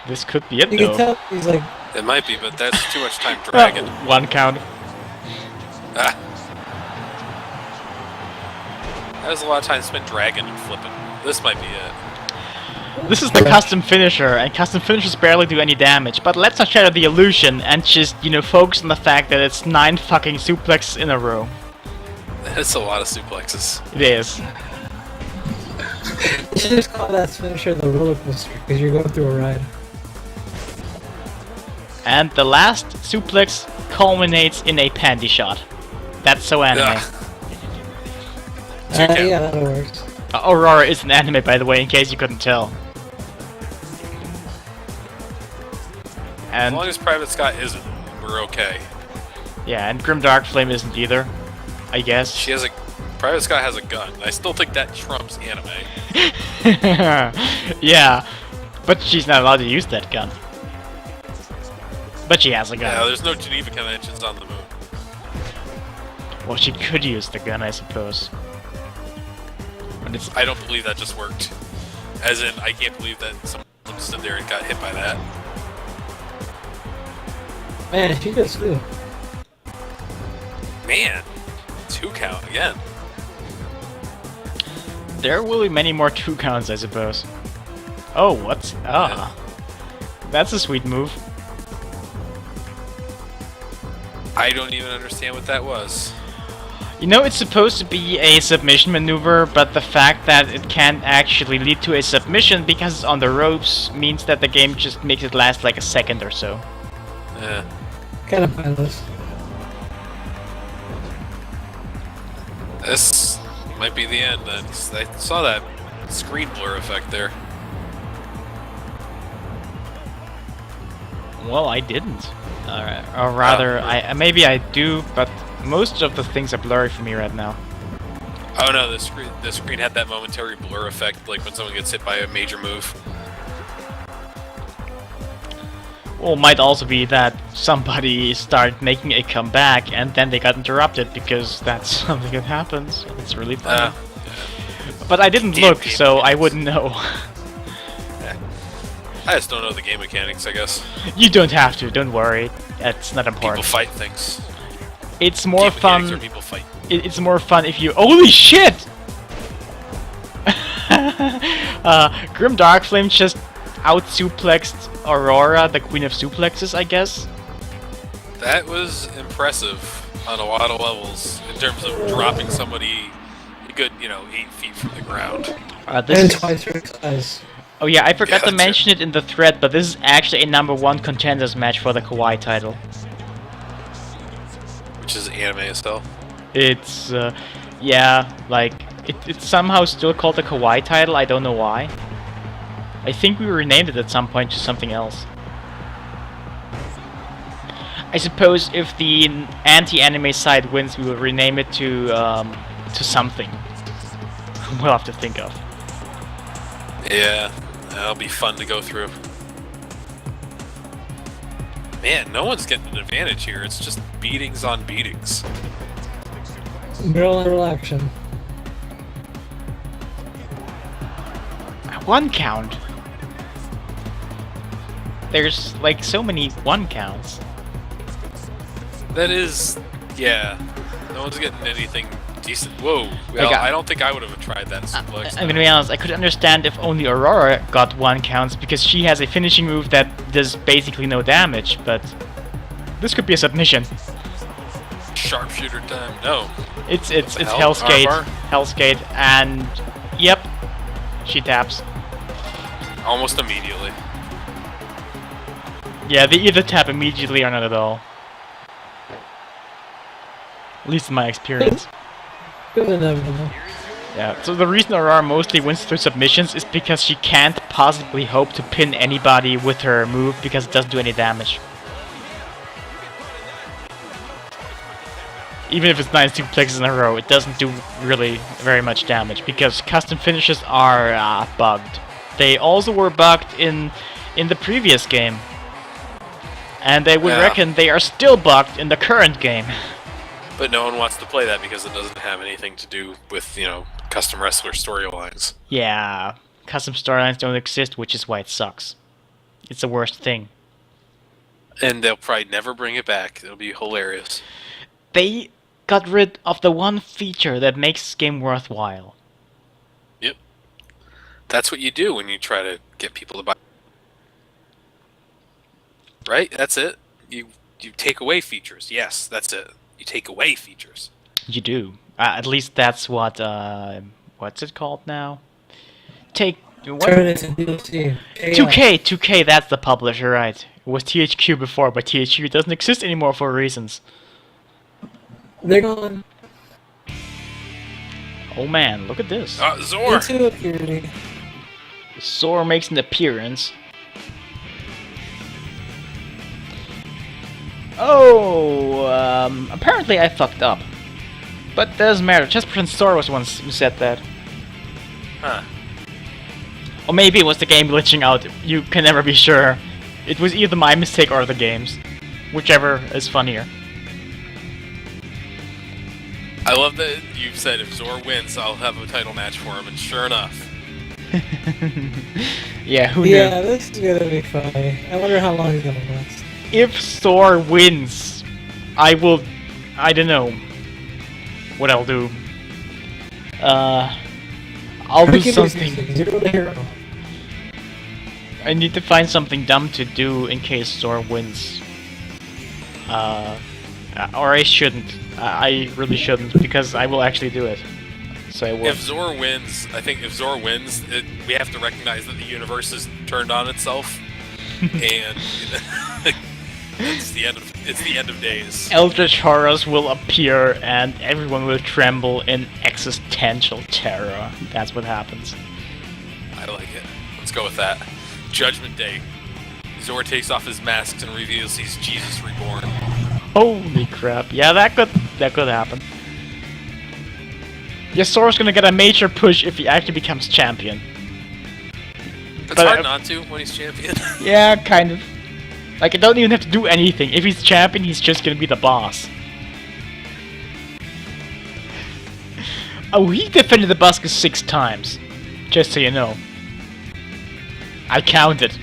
This could be it, You though. can tell he's like, It might be, but that's too much time dragging. 1 count. Ah. That was a lot of time spent dragging and flipping. This might be it. This is the custom finisher, and custom finishers barely do any damage, but let's not shatter the illusion and just, focus on the fact that it's 9 fucking suplexes in a row. That's a lot of suplexes. It is. you should just call that finisher the roller coaster, because you're going through a ride. And the last suplex culminates in a panty shot. That's so anime. Ugh. Count. Yeah, that works. Aurora is an anime, by the way, in case you couldn't tell. As And long as Private Scott isn't, we're okay. yeah, and Grim Darkflame isn't either, I guess. Private Scott has a gun. I still think that trumps anime. Yeah, but she's not allowed to use that gun. But she has a gun. Yeah, there's no Geneva Conventions on the moon. Well, she could use the gun, I suppose. But it's I don't believe that just worked. As in, I can't believe that someone stood there and got hit by that. Man, she just flew. Man, 2 count again. There will be many more 2 counts, I suppose. Oh, what's... Ah. That's a sweet move. I don't even understand what that was. It's supposed to be a submission maneuver, but the fact that it can't actually lead to a submission because it's on the ropes means that the game just makes it last like a second or so. Yeah. Kind of pointless. This might be the end then. 'Cause I saw that screen blur effect there. Well, I didn't. Or rather, maybe I do, but most of the things are blurry for me right now. Oh no, the screen had that momentary blur effect, like when someone gets hit by a major move. Well, might also be that somebody started making a comeback and then they got interrupted because that's something that happens. It's really funny. But I didn't look, so I wouldn't know. Yeah. I just don't know the game mechanics, I guess. You don't have to, don't worry. It's not important. People fight things. It's more Game fun. mechanics are people fight. It's more fun if you. Holy shit! Grim Darkflame just out suplexed Aurora, the queen of suplexes, I guess. That was impressive on a lot of levels in terms of dropping somebody a good, 8 feet from the ground. And twice her size. Oh yeah, I forgot to mention it in the thread, but this is actually a #1 contenders match for the Kawaii title. Which is anime style. It's, yeah, like, it's somehow still called the Kawaii title, I don't know why. I think we renamed it at some point to something else. I suppose if the anti-anime side wins, we will rename it to something. We'll have to think of. Yeah, that'll be fun to go through. Man, no one's getting an advantage here. It's just beatings on beatings. Barrel action. One count. There's like so many one counts. That is, yeah. No one's getting anything decent. Whoa. Well, I don't think I would have tried that suplex. I'm gonna be honest, I could understand if only Aurora got one counts because she has a finishing move that does basically no damage, but this could be a submission. Sharpshooter time. No. It's Hell's Gate. Hell's Gate, and yep, she taps. Almost immediately. Yeah, they either tap immediately or not at all. At least in my experience. Yeah, so the reason Aurora mostly wins through submissions is because she can't possibly hope to pin anybody with her move because it doesn't do any damage. Even if it's 9 suplexes in a row, it doesn't do really very much damage because custom finishes are bugged. They also were bugged in the previous game. And they would reckon they are still bugged in the current game. But no one wants to play that because it doesn't have anything to do with, custom wrestler storylines. Yeah, custom storylines don't exist, which is why it sucks. It's the worst thing. And they'll probably never bring it back. It'll be hilarious. They got rid of the one feature that makes this game worthwhile. Yep. That's what you do when you try to get people to buy. Right? That's it. You take away features. Yes, that's it. You take away features. You do. At least that's what what's it called now? Turn it into DLC. 2K, that's the publisher, right? It was THQ before, but THQ doesn't exist anymore for reasons. They're gone. Oh man, look at this. Zore! Zore makes an appearance. Oh, apparently I fucked up. But doesn't matter, just pretend Zore was the one who said that. Huh. Or maybe it was the game glitching out, you can never be sure. It was either my mistake or the game's. Whichever is funnier. I love that you said if Zore wins, I'll have a title match for him, and sure enough. Yeah, who knew? Yeah, this is gonna be funny. I wonder how long it's gonna last. If Zore wins, I don't know what I'll do. I'll do something. I need to find something dumb to do in case Zore wins. Or I shouldn't. I really shouldn't, because I will actually do it. So I will. If Zore wins, I think if Zore wins, we have to recognize that the universe is turned on itself, and it's the end of days. Eldritch horrors will appear, and everyone will tremble in existential terror. That's what happens. I like it. Let's go with that. Judgment Day. Zore takes off his masks and reveals he's Jesus reborn. Holy crap! Yeah, that could happen. Yeah, Zore's gonna get a major push if he actually becomes champion. It's hard not to when he's champion. Yeah, kind of. Like, I don't even have to do anything. If he's champion, he's just gonna be the boss. Oh, he defended the Buskus 6 times. Just so you know. I counted.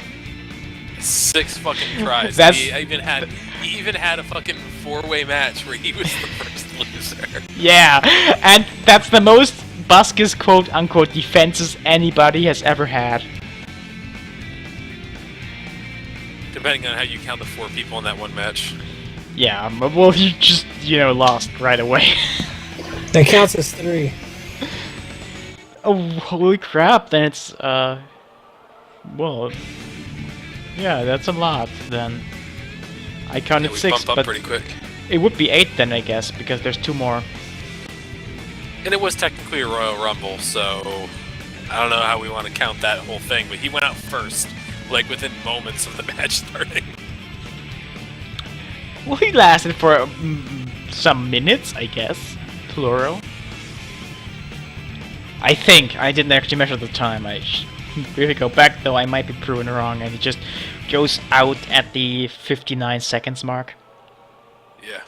6 fucking tries. That's- He even had a fucking 4-way match where he was the first loser. Yeah, and that's the most Buskus quote-unquote defenses anybody has ever had. Depending on how you count the 4 people in that one match. Yeah, well, he just, lost right away. That counts as 3. Oh, holy crap, then it's, well, yeah, that's a lot, then. I counted We 6, bump up but pretty quick. it would be 8 then, I guess, because there's 2 more. And it was technically a Royal Rumble, so I don't know how we want to count that whole thing, but he went out first, like within moments of the match starting. Well, he lasted for some minutes, I guess, plural. I think. I didn't actually measure the time. If we go back, though, I might be proven wrong, and it just goes out at the 59 seconds mark. Yeah.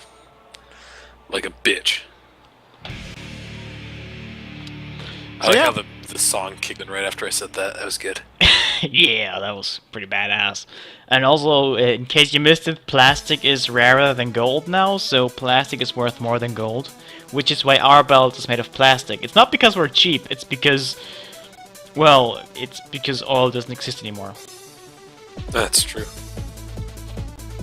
Like a bitch. I like Yeah. how the song kicked in right after I said that. That was good. Yeah, that was pretty badass. And also, in case you missed it, plastic is rarer than gold now, so plastic is worth more than gold. Which is why our belt is made of plastic. It's not because we're cheap, it's because... Well, it's because oil doesn't exist anymore. That's true.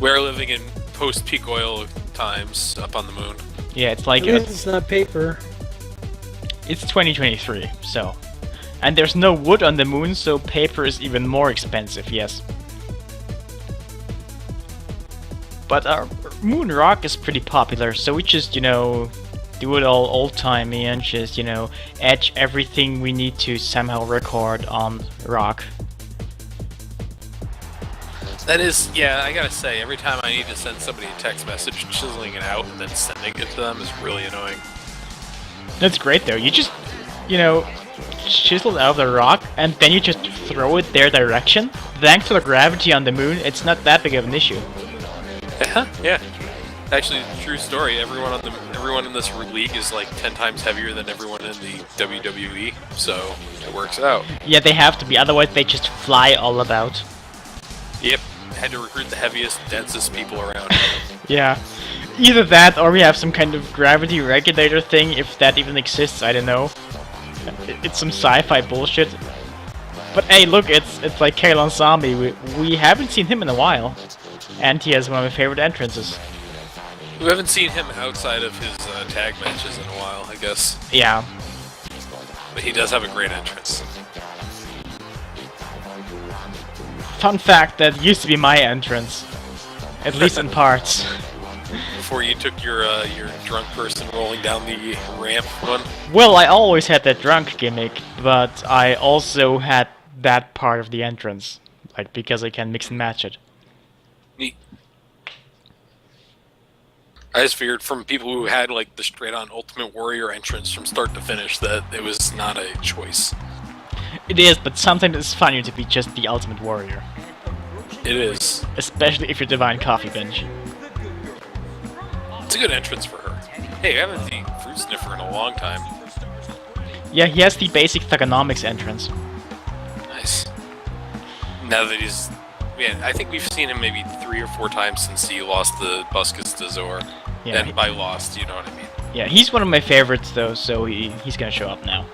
We're living in post-peak oil times up on the moon. Yeah, it's like... At least it's not paper. It's 2023, so... And there's no wood on the moon, so paper is even more expensive, yes. But our moon rock is pretty popular, so we just, do it all old-timey and just, etch everything we need to somehow record on rock. That is, yeah, I gotta say, every time I need to send somebody a text message, chiseling it out and then sending it to them is really annoying. That's great, though. You just, chisel it out of the rock, and then you just throw it their direction. Thanks to the gravity on the moon, it's not that big of an issue. Yeah. Actually, true story. Everyone in this league is like 10 times heavier than everyone in the WWE, so it works out. Yeah, they have to be, otherwise they just fly all about. Yep. Had to recruit the heaviest, densest people around. Yeah. Either that, or we have some kind of gravity regulator thing, if that even exists, I don't know. It's some sci-fi bullshit. But hey, look, it's like kalonZombie. We haven't seen him in a while. And he has one of my favorite entrances. We haven't seen him outside of his tag matches in a while, I guess. Yeah. But he does have a great entrance. Fun fact, that used to be my entrance. At least in parts. Before you took your drunk person rolling down the ramp one? Well, I always had that drunk gimmick, but I also had that part of the entrance. Like, because I can mix and match it. Neat. I just figured from people who had like the straight-on Ultimate Warrior entrance from start to finish that it was not a choice. It is, but sometimes it's funnier to be just the Ultimate Warrior. It is. Especially if you're Divine Coffee Bench. It's a good entrance for her. Hey, I haven't seen Fruitsniffer in a long time. Yeah, he has the basic Thugonomics entrance. Nice. Now that he's... Man, I think we've seen him maybe 3 or 4 times since he lost the Buskus to Zore. Yeah, And by lost, you know what I mean. Yeah, he's one of my favorites though, so he's gonna show up now.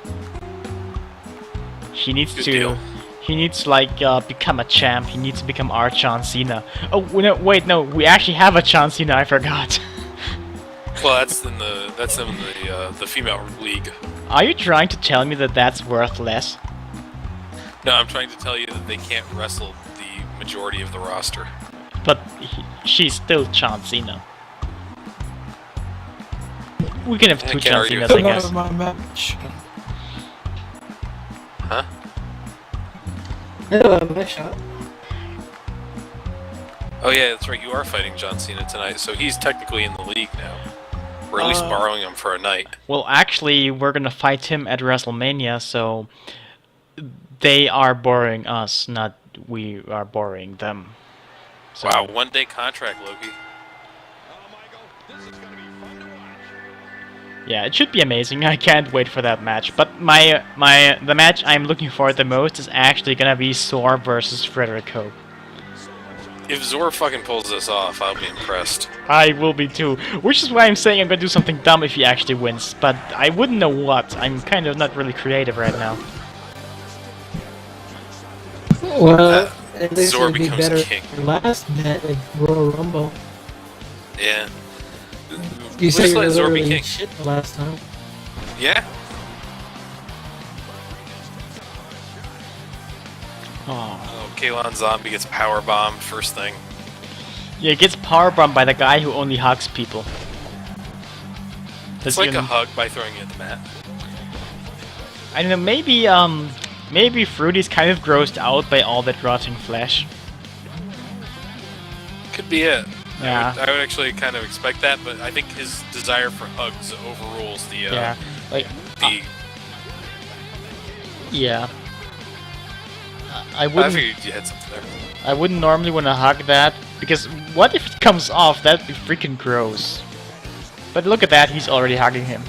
He needs Good to... deal. He needs to, like, become a champ. He needs to become our John Cena. Oh, no, wait, no, we actually have a John Cena, I forgot. Well, that's in the female league. Are you trying to tell me that that's worth less? No, I'm trying to tell you that they can't wrestle the majority of the roster. But she's still John Cena. We can have I two can't John argue Cenas, with I that. guess. My match. Huh? I don't have my shot. Oh yeah, that's right, you are fighting John Cena tonight, so he's technically in the league now. We're at least borrowing him for a night. Well, actually, we're gonna fight him at WrestleMania, so... They are borrowing us, not we are borrowing them. So, Wow, 1-day contract, Loki. yeah, it should be amazing. I can't wait for that match. But the match I'm looking for the most is actually gonna be Zore versus Frederick. If Zore fucking pulls this off, I'll be impressed. I will be too. Which is why I'm saying I'm gonna do something dumb if he actually wins. But I wouldn't know what. I'm kind of not really creative right now. Well, at least Zore it'd be becomes better king. than last net at Royal Rumble. Yeah. You said Just you were let Zore be literally king. shit the last time. Yeah. Oh. Oh, kalonZombie gets powerbombed first thing. Yeah, it gets powerbombed by the guy who only hugs people. It's like a hug by throwing it at the mat. I don't know, maybe Fruity's kind of grossed out by all that rotting flesh. Could be it. Yeah. I would actually kind of expect that, but I think his desire for hugs overrules the Yeah, like, the. yeah. I I wouldn't. figured you had something there. I wouldn't normally want to hug that, because what if it comes off? That'd be freaking gross. But look at that, he's already hugging him.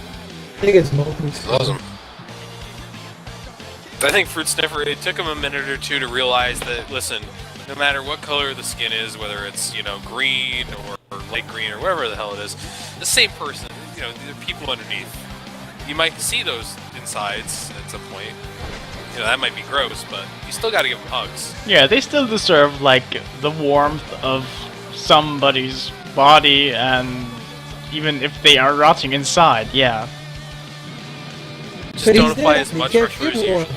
I think it's Moku's fault. Loves him. I think Fruitsniffer, it took him a minute or two to realize that, listen, no matter what color the skin is, whether it's, you know, green or light green or whatever the hell it is, the same person, you know, there are people underneath. You might see those insides at some point. You know, that might be gross, but you still gotta give them hugs. Yeah, they still deserve, like, the warmth of somebody's body, and even if they are rotting inside, yeah. Just But don't he's apply dead, as he much can't pressure as give usual. one.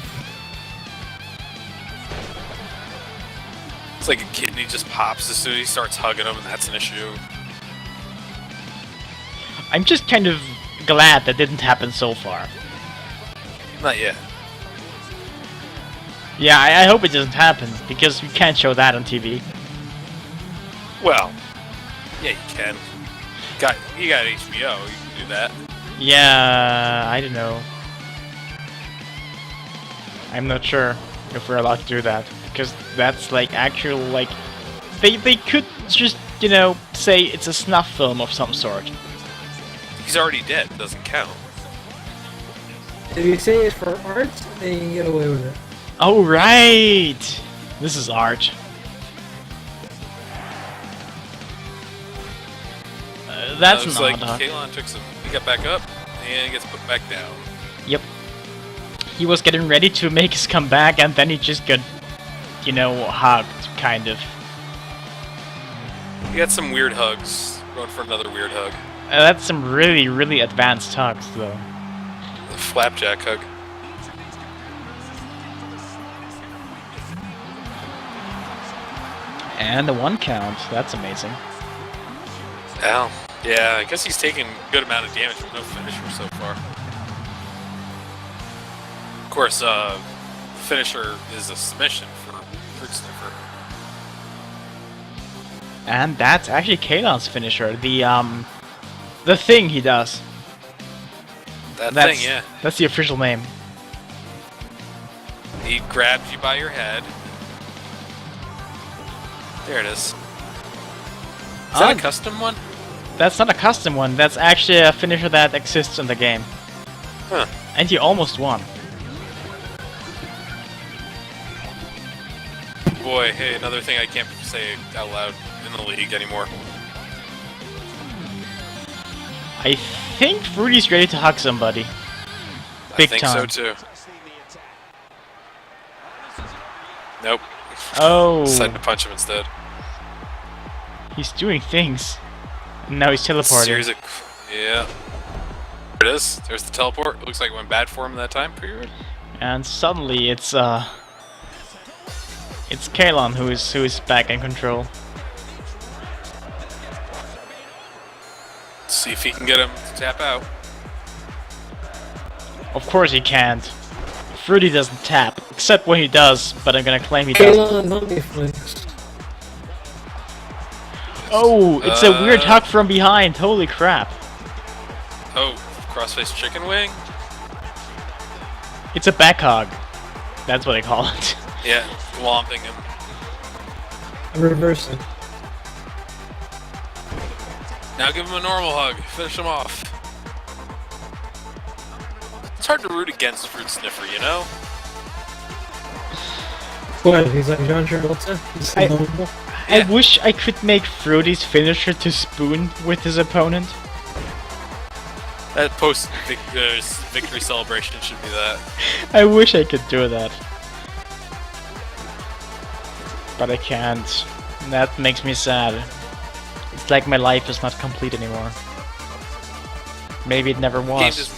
It's like a kidney just pops as soon as he starts hugging him, and that's an issue. I'm just kind of glad that didn't happen so far. Not yet. Yeah, I hope it doesn't happen, because we can't show that on TV. Well, yeah, you can. You got HBO, you can do that. Yeah, I don't know. I'm not sure if we're allowed to do that, because that's like actual, like, they could just, you know, say it's a snuff film of some sort. He's already dead, doesn't count. If you say it's for art, then you can get away with it. Oh right, this is art. That's Looks an like odd hug. Kalon took some. He got back up, and he gets put back down. Yep. He was getting ready to make his comeback, and then he just got, you know, hugged, kind of. He got some weird hugs. Going for another weird hug. That's some really, really advanced hugs, though. The flapjack hug. And a 1 count. That's amazing. Ow. Yeah, I guess he's taken a good amount of damage with no finisher so far. Of course, finisher is a submission for Fruitsniffer. And that's actually Kalon's finisher. The thing he does. That That's, thing, yeah. That's the official name. He grabs you by your head. There it is. Is that a custom one? That's not a custom one. That's actually a finisher that exists in the game. Huh. And he almost won. Boy, hey, another thing I can't say out loud in the league anymore. I think Fruity's ready to hug somebody. Big I think time. so too. Nope. Oh, Decided to punch him instead. he's doing things. And now he's teleporting. Series of, yeah. There it is. There's the teleport. It looks like it went bad for him that time period. And suddenly it's Kalon who is back in control. Let's see if he can get him to tap out. Of course he can't. Fruity doesn't tap, except when he does, but I'm gonna claim he doesn't. KalonZombie flicks. Oh, it's a weird hug from behind, holy crap. Oh, crossface chicken wing? It's a back hug. That's what I call it. Yeah, glomping him. Reverse it. Now give him a normal hug. Finish him off. It's hard to root against Fruitsniffer, you know? What? He's like John Travolta? He's so lovable? I wish I could make Fruity's finisher to spoon with his opponent. That post-victory celebration should be that. I wish I could do that. But I can't. That makes me sad. It's like my life is not complete anymore. Maybe it never was.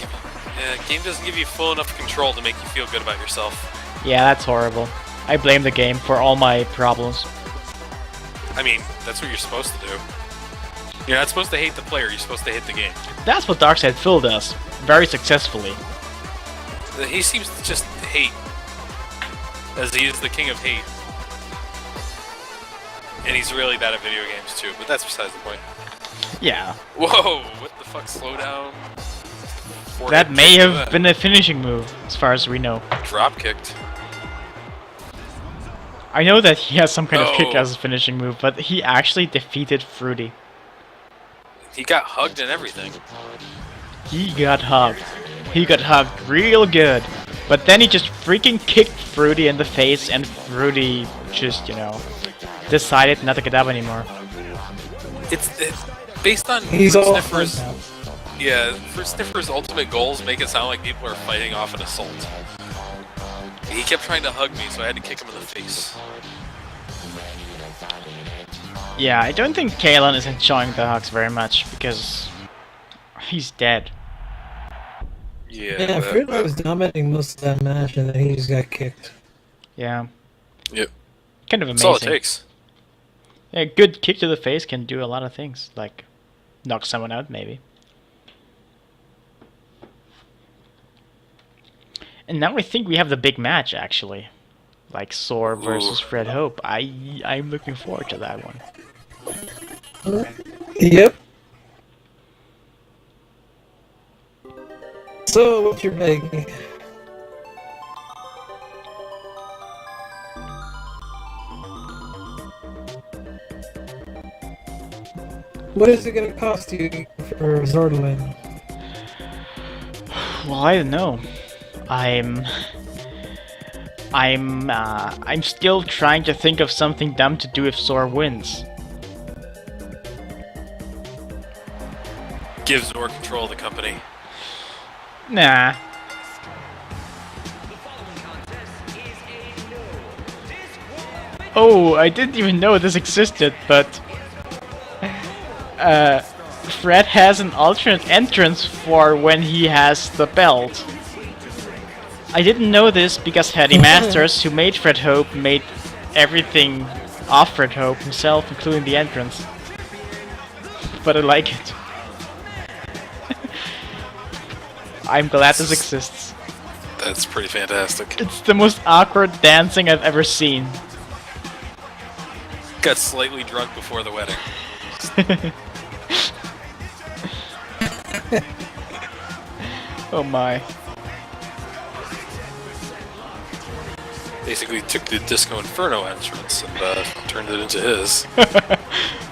Game doesn't give you full enough control to make you feel good about yourself. Yeah, that's horrible. I blame the game for all my problems. I mean, that's what you're supposed to do. You're not supposed to hate the player, you're supposed to hate the game. That's what Darkseid Phil does, very successfully. He seems to just hate, as he is the king of hate. And he's really bad at video games too, but that's besides the point. Yeah. Whoa, what the fuck, slow down? That may have been a finishing move, as far as we know. Drop kicked. I know that he has some kind of kick as a finishing move, but he actually defeated Fruity. He got hugged and everything. He got hugged. He got hugged real good. But then he just freaking kicked Fruity in the face, and Fruity just, you know, decided not to get up anymore. It's based on Fruitsniffer's... Yeah, Fruitsniffer's ultimate goals make it sound like people are fighting off an assault. He kept trying to hug me, so I had to kick him in the face. Yeah, I don't think Kalon is enjoying the hugs very much, because he's dead. Yeah, Frederick was dominating most of that match, and then he just got kicked. Yeah. Yep. Kind of amazing. That's all it takes. Yeah, a good kick to the face can do a lot of things, like knock someone out, maybe. And now I think we have the big match, actually. Like Zore versus Fred Hope. I'm looking forward to that one. Yep. So, what's your big? What is it going to cost you for Zore to win? Well, I don't know. I'm still trying to think of something dumb to do if Zore wins. Give Zore control of the company. Nah. Oh, I didn't even know this existed, but Fred has an alternate entrance for when he has the belt. I didn't know this because Hattie Masters, who made Fred Hope, made everything off Fred Hope himself, including the entrance. But I like it. I'm glad this exists. That's pretty fantastic. It's the most awkward dancing I've ever seen. Got slightly drunk before the wedding. Oh my. Basically took the Disco Inferno entrance and turned it into his.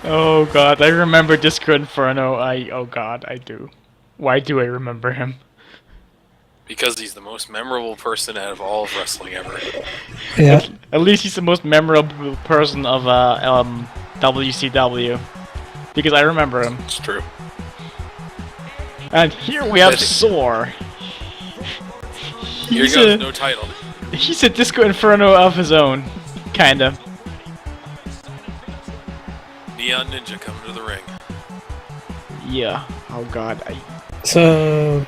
Oh god, I remember Disco Inferno. Oh god, I do. Why do I remember him? Because he's the most memorable person out of all of wrestling ever. Yeah. At least he's the most memorable person of WCW. Because I remember him. It's true. And here we have Zore. Here goes no title. He's a Disco Inferno of his own. Kinda. Neon Ninja coming to the ring. Yeah. Oh god. So...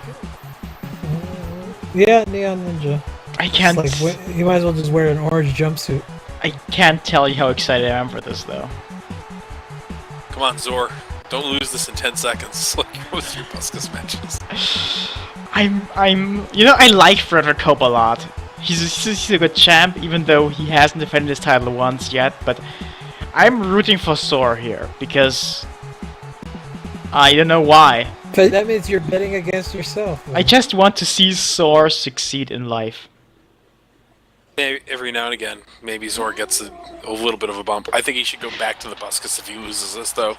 yeah, Neon Ninja. I can't... Like, you might as well just wear an orange jumpsuit. I can't tell you how excited I am for this, though. Come on, Zore. Don't lose this in 10 seconds, like most of your Buskus matches. You know, I like Frederick Hope a lot. He's a good champ, even though he hasn't defended his title once yet, but I'm rooting for Zore here, because I don't know why. But that means you're betting against yourself. I just want to see Zore succeed in life. Maybe every now and again, maybe Zore gets a little bit of a bump. I think he should go back to the Buskus if he loses this, though.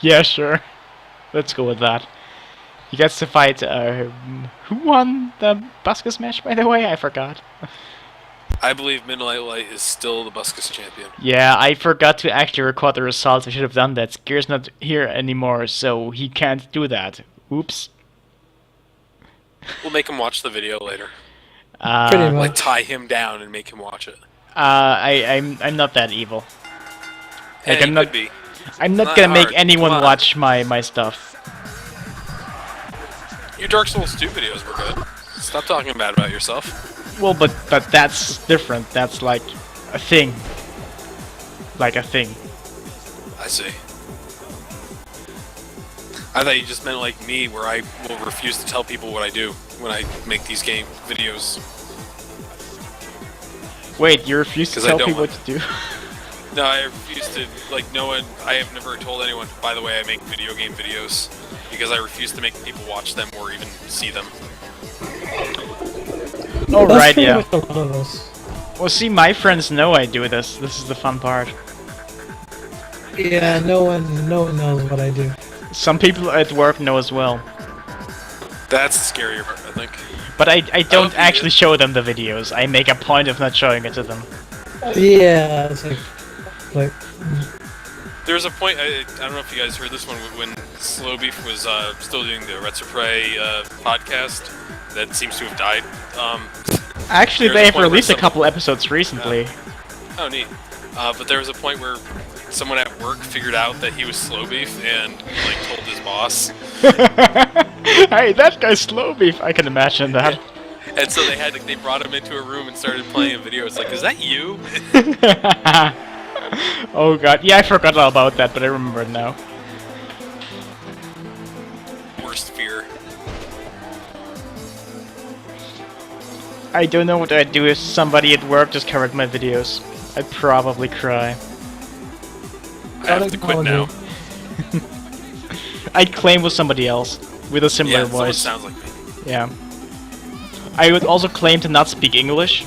Yeah, sure. Let's go with that. He gets to fight, who won the Buscus match, by the way? I forgot. I believe Midnightlight is still the Buscus champion. Yeah, I forgot to actually record the results. I should have done that. Gear's not here anymore, so he can't do that. Oops. We'll make him watch the video later. Pretty Like, much. tie him down and make him watch it. I'm not that evil. Like, Hey, I'm not could be. I'm not Not gonna make hard. anyone Come on. watch my stuff. Your Dark Souls 2 videos were good. Stop talking bad about yourself. Well, but that's different. That's like a thing. Like a thing. I see. I thought you just meant like me, where I will refuse to tell people what I do when I make these game videos. Wait, you refuse to 'Cause I tell don't people want- what to do? No, I refuse to, like, no one, I have never told anyone, by the way, I make video game videos, because I refuse to make people watch them or even see them. Oh, That's right, pretty yeah. much a lot of us. Well, see, my friends know I do this. This is the fun part. Yeah, no one knows what I do. Some people at work know as well. That's the scarier part, I think. But I don't you actually did. show them the videos. I make a point of not showing it to them. Yeah, it's like There was a point, I don't know if you guys heard this one, when Slow Beef was still doing the Retsurpre podcast, that seems to have died. Actually, There's a they've point where released a someone- couple episodes recently. Oh, neat. But there was a point where someone at work figured out that he was Slow Beef and, like, told his boss. Hey, that guy's slow beef. I can imagine that. And so they brought him into a room and started playing a video. It's like, is that you? Oh god, yeah, I forgot all about that, but I remember it now. Worst fear. I don't know what I'd do if somebody at work just covered my videos. I'd probably cry. I have to quit now. I'd claim with somebody else with a similar Yeah, someone voice. sounds like me. Yeah. I would also claim to not speak English.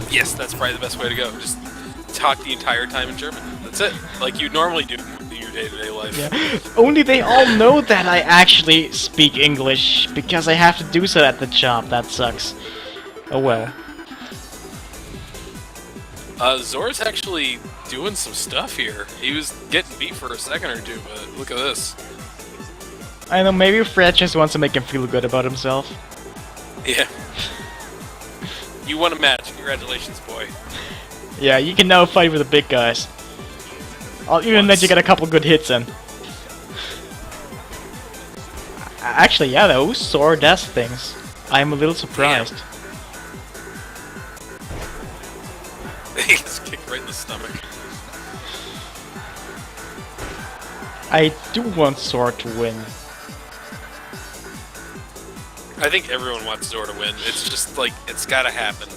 Yes, that's probably the best way to go. Just talk the entire time in German. That's it. Like you normally do in your day-to-day life. Yeah. Only they all know that I actually speak English because I have to do so at the job. That sucks. Oh well. Zore's actually doing some stuff here. He was getting beat for a second or two, but look at this. I know, maybe Fred just wants to make him feel good about himself. Yeah. You won a match. Congratulations, boy. Yeah, you can now fight with the big guys. I'll even let you get a couple good hits in. Actually, yeah, those Zore does things. I'm a little surprised. He gets kicked right in the stomach. I do want Zore to win. I think everyone wants Zore to win. It's just like, it's gotta happen.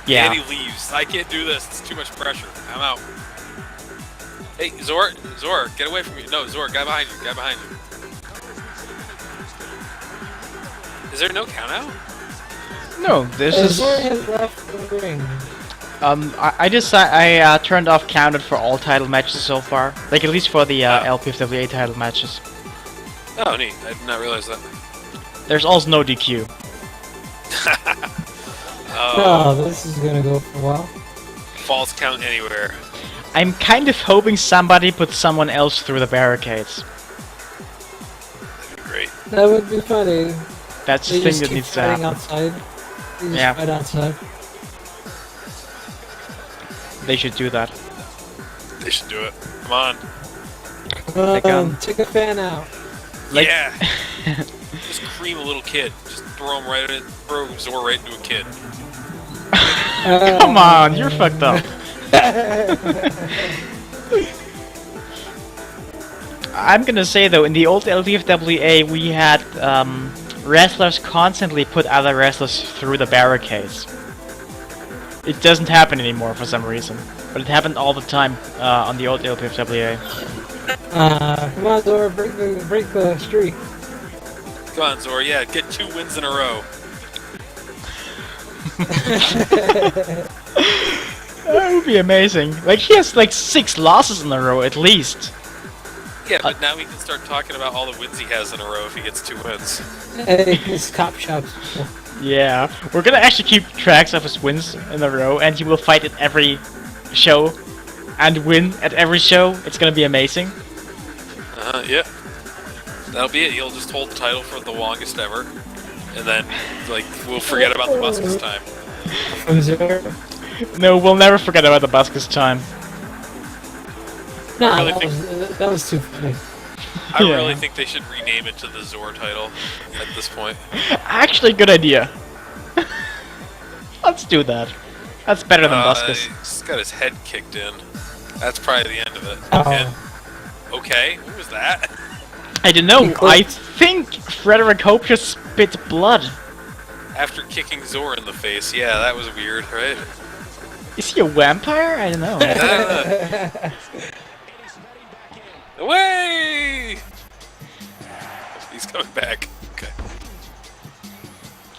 Yeah. And he leaves. I can't do this. It's too much pressure. I'm out. Hey, Zore, get away from me. No, Zore, guy behind you. Guy behind you. Is there no count out? No, this is. Zore has left the ring. I turned off counted for all title matches so far. Like at least for the LPFWA title matches. Oh, neat. I did not realize that. There's also no DQ. Oh, No, this is gonna go for a while. false count anywhere. I'm kind of hoping somebody puts someone else through the barricades. That'd be great. That would be funny. That's They the thing just that keep needs to fighting happen. outside. They just Yeah. fight outside. They should do that. They should do it. Come on. Take a fan out. Like- Yeah. Just cream a little kid. Just throw him right in. Throw Zore right into a kid. Come on, you're fucked up. I'm gonna say though, in the old LPFWA, we had wrestlers constantly put other wrestlers through the barricades. It doesn't happen anymore for some reason, but it happened all the time on the old LPFWA. Come on, Zore, break the streak. Come on, Zore. Yeah, get 2 wins in a row. That would be amazing. Like he has like 6 losses in a row at least. Yeah, but now we can start talking about all the wins he has in a row if he gets 2 wins. Hey, his cop shops. Yeah, we're gonna actually keep tracks of his wins in a row, and he will fight at every show and win at every show. It's gonna be amazing. Yeah. That'll be it. He'll just hold the title for the longest ever, and then, like, we'll forget about the Buskus time. From Zore. No, we'll never forget about the Buskus time. No, really that was too funny. I Yeah. really think they should rename it to the Zore title at this point. Actually, good idea. Let's do that. That's better than Buskus. He's got his head kicked in. That's probably the end of it. Oh. And, okay, what was that? I don't know. I think Frederick Hope just spit blood. After kicking Zore in the face. Yeah, that was weird, right? Is he a vampire? I don't know. Away! He's coming back. Okay.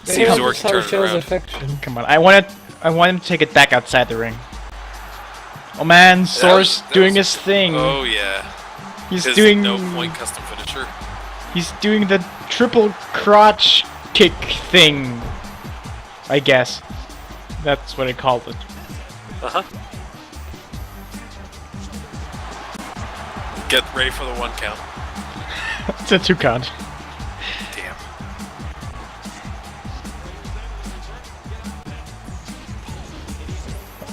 See if Zore can turn it shows around. affection. Come on, I want him to take it back outside the ring. Oh man, Zore's doing his thing. Oh yeah. He's His doing no-point custom finisher. He's doing the triple crotch kick thing. I guess that's what I called it. Uh-huh. Get ready for the 1 count. It's a 2 count. Damn.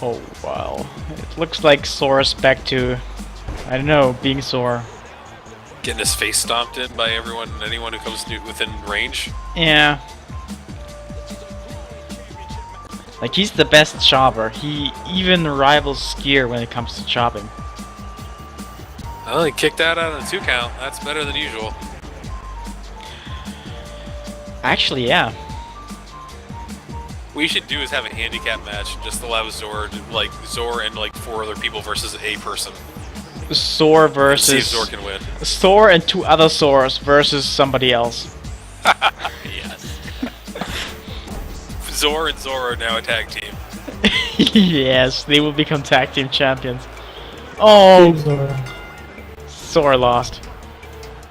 Oh wow. It looks like Zore's back to, I don't know, being Zore. Getting his face stomped in by everyone and anyone who comes within range. Yeah. Like, he's the best chopper. He even rivals Skier when it comes to chopping. Well, he kicked out on a 2 count. That's better than usual. Actually, yeah. What you should do is have a handicap match. Just allow Zore, Zore and like 4 other people versus a person. Zore See if versus Zore can win. Zore and 2 other Zores versus somebody else. Yes. Zore and Zore are now a tag team. Yes, they will become tag team champions. Oh, Zore lost.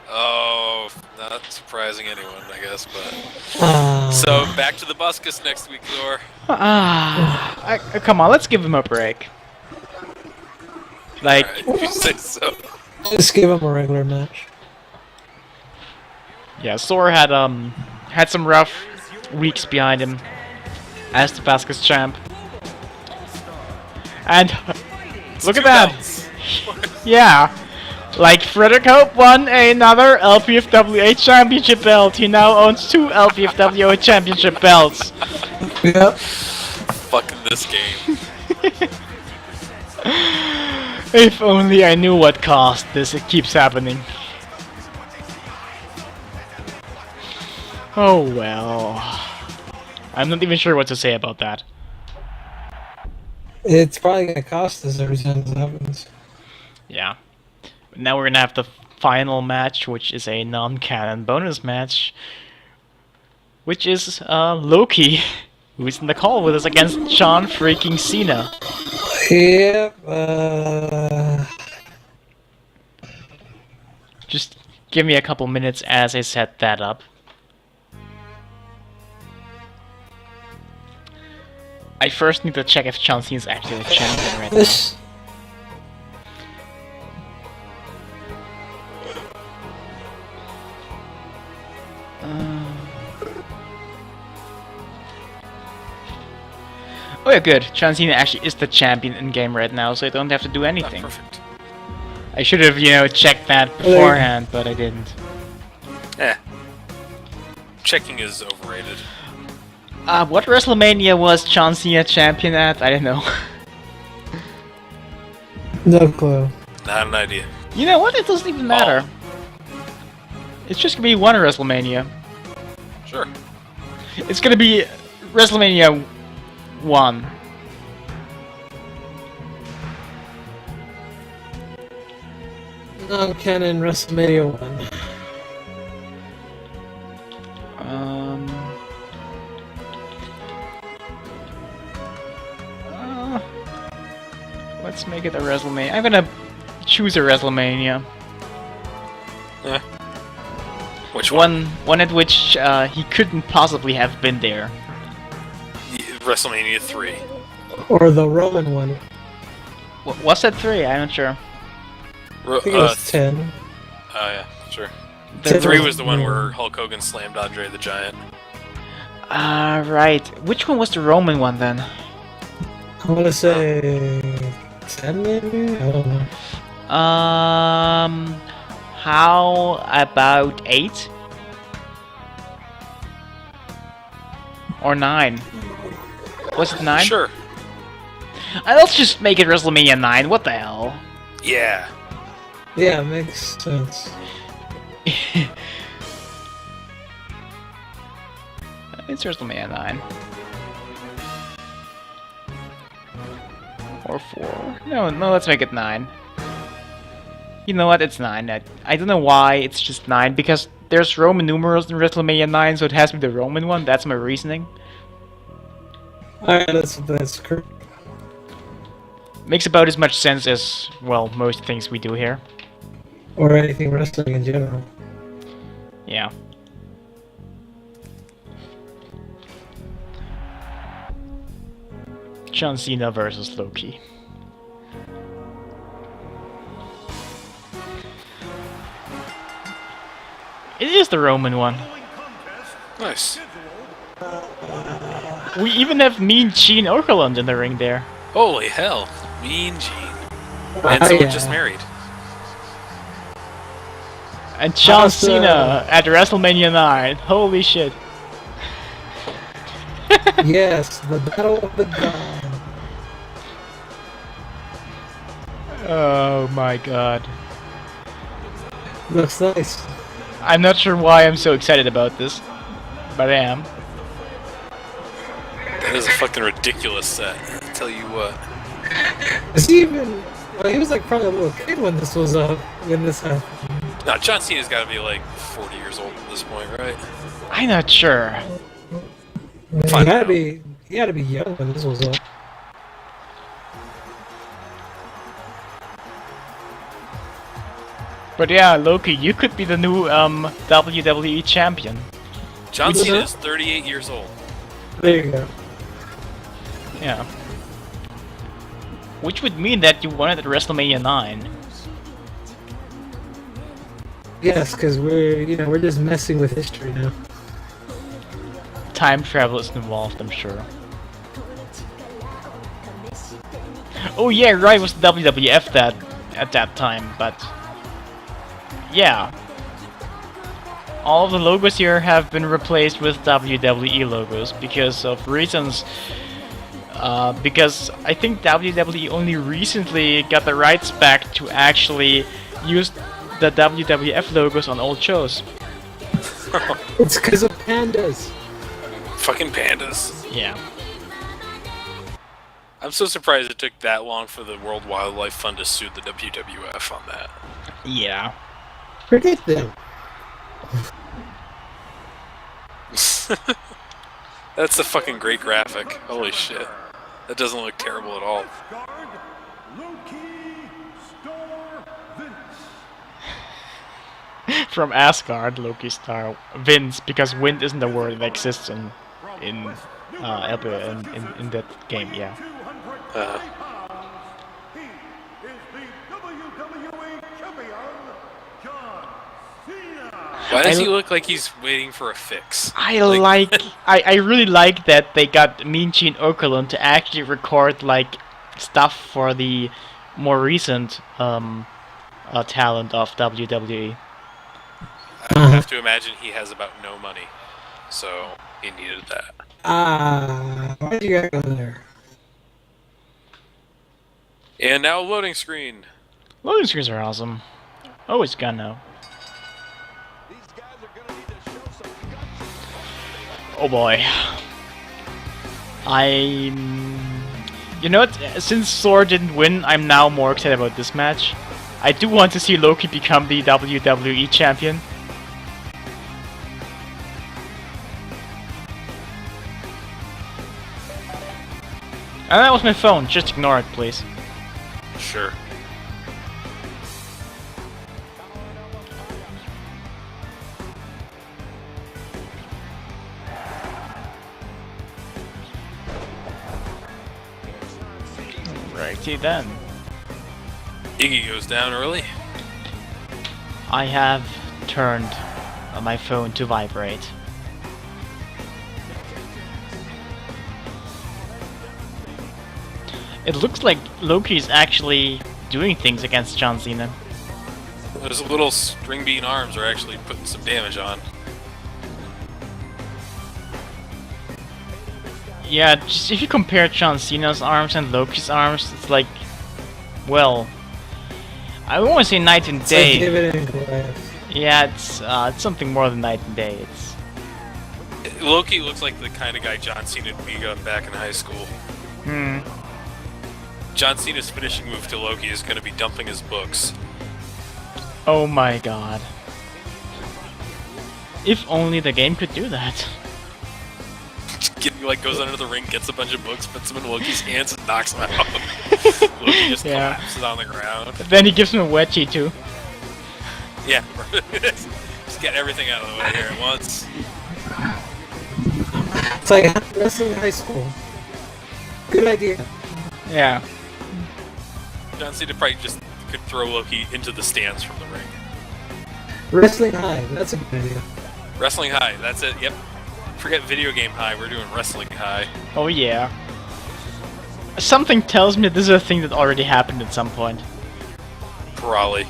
Oh, not surprising anyone, I guess, but... Ah. So, back to the Buskus next week, Zore. Come on, let's give him a break. Like, Alright, if you say so. Just give him a regular match. yeah, Zore had some rough weeks behind him as the Buskus champ. And look at that. Yeah. Like, Frederick Hope won another LPFWA championship belt. He now owns 2 LPFWA championship belts. Yep. Fucking this game. If only I knew what caused this, it keeps happening. Oh well. I'm not even sure what to say about that. It's probably gonna cost us every time this happens. Yeah. Now we're gonna have the final match, which is a non-canon bonus match, which is Loki, who's in the call with us against John freaking Cena. Yep. Just give me a couple minutes as I set that up. I first need to check if John Cena's actually the champion right now. This. Oh yeah, good. John Cena actually is the champion in game right now, so I don't have to do anything. Perfect. I should have, checked that beforehand, but I didn't. Eh. Checking is overrated. What WrestleMania was John Cena champion at? I don't know. No clue. Not an idea. You know what? It doesn't even matter. It's just gonna be one WrestleMania. Sure. It's gonna be WrestleMania 1. Non-canon WrestleMania 1. Let's make it a WrestleMania. I'm gonna choose a WrestleMania. Which one? One at which he couldn't possibly have been there. WrestleMania 3. Or the Roman one. Was that 3? I'm not sure. I think it was 10. Oh yeah, sure. The 3 was the one where Hulk Hogan slammed Andre the Giant. Right. Which one was the Roman one then? I want to say 10 maybe? I don't know. How about 8? Or 9? Was it 9? Sure. Let's just make it WrestleMania 9, what the hell? Yeah. Yeah, it makes sense. It's WrestleMania 9. Or 4. No, let's make it 9. You know what, it's 9. I don't know why it's just 9, because there's Roman numerals in WrestleMania 9, so it has to be the Roman one, that's my reasoning. Alright, that's correct. Makes about as much sense as, well, most things we do here. Or anything wrestling in general. Yeah. John Cena versus Loki. It is the Roman one. Nice. We even have Mean Gene Okerlund in the ring there. Holy hell. Mean Gene. And someone just married. And John Awesome. Cena at WrestleMania 9. Holy shit. Yes, the Battle of the God. Oh my god. Looks nice. I'm not sure why I'm so excited about this, but I am. That is a fucking ridiculous set. I'll tell you what. Is he even... Well, he was like probably a little kid when this was when this happened. No, John Cena's gotta be like 40 years old at this point, right? I'm not sure. He Fine. had to be young when this was up. But yeah, Loki, you could be the new WWE champion. John Cena is 38 years old. There you go. Yeah. Which would mean that you won it at WrestleMania 9. Yes, because we're just messing with history now. Time travel is involved, I'm sure. Oh yeah, right, it was WWF that at that time, but yeah. All of the logos here have been replaced with WWE logos because of reasons. Because I think WWE only recently got the rights back to actually use the WWF logos on old shows. It's because of pandas. Fucking pandas. Yeah. I'm so surprised it took that long for the World Wildlife Fund to sue the WWF on that. Yeah. Predict them. That's a fucking great graphic. Holy shit. That doesn't look terrible at all. From Asgard, Loki star Vince, because wind isn't a word that exists in that game. Yeah. Why does he look like he's waiting for a fix? I really like that they got Mean Gene Okerlund to actually record like stuff for the more recent talent of WWE. I have to imagine he has about no money, so he needed that. Why'd you gotta go there? And now loading screen. Loading screens are awesome. Always gonna. Oh boy. You know what? Since Zore didn't win, I'm now more excited about this match. I do want to see Loki become the WWE champion. And that was my phone, just ignore it, please. Sure. Alrighty then. Iggy goes down early. I have turned my phone to vibrate. It looks like Loki's actually doing things against John Cena. Those little string bean arms are actually putting some damage on. Yeah, just if you compare John Cena's arms and Loki's arms, it's like, well, I don't want to say night and day. Like David and Goliath. Yeah, it's something more than night and day. It's Loki looks like the kind of guy John Cena would be back in high school. John Cena's finishing move to Loki is going to be dumping his books. Oh my god. If only the game could do that. Like goes under the ring, gets a bunch of books, puts them in Loki's hands, and knocks him out. Loki just collapses on the ground. Then he gives him a wedgie too. Yeah, just get everything out of the way here at once. It's like wrestling in high school. Good idea. Yeah. John Cena probably just could throw Loki into the stands from the ring. Wrestling high. That's a good idea. Wrestling high, that's it. Yep. Forget video game high. We're doing wrestling high. Oh yeah. Something tells me this is a thing that already happened at some point. Probably.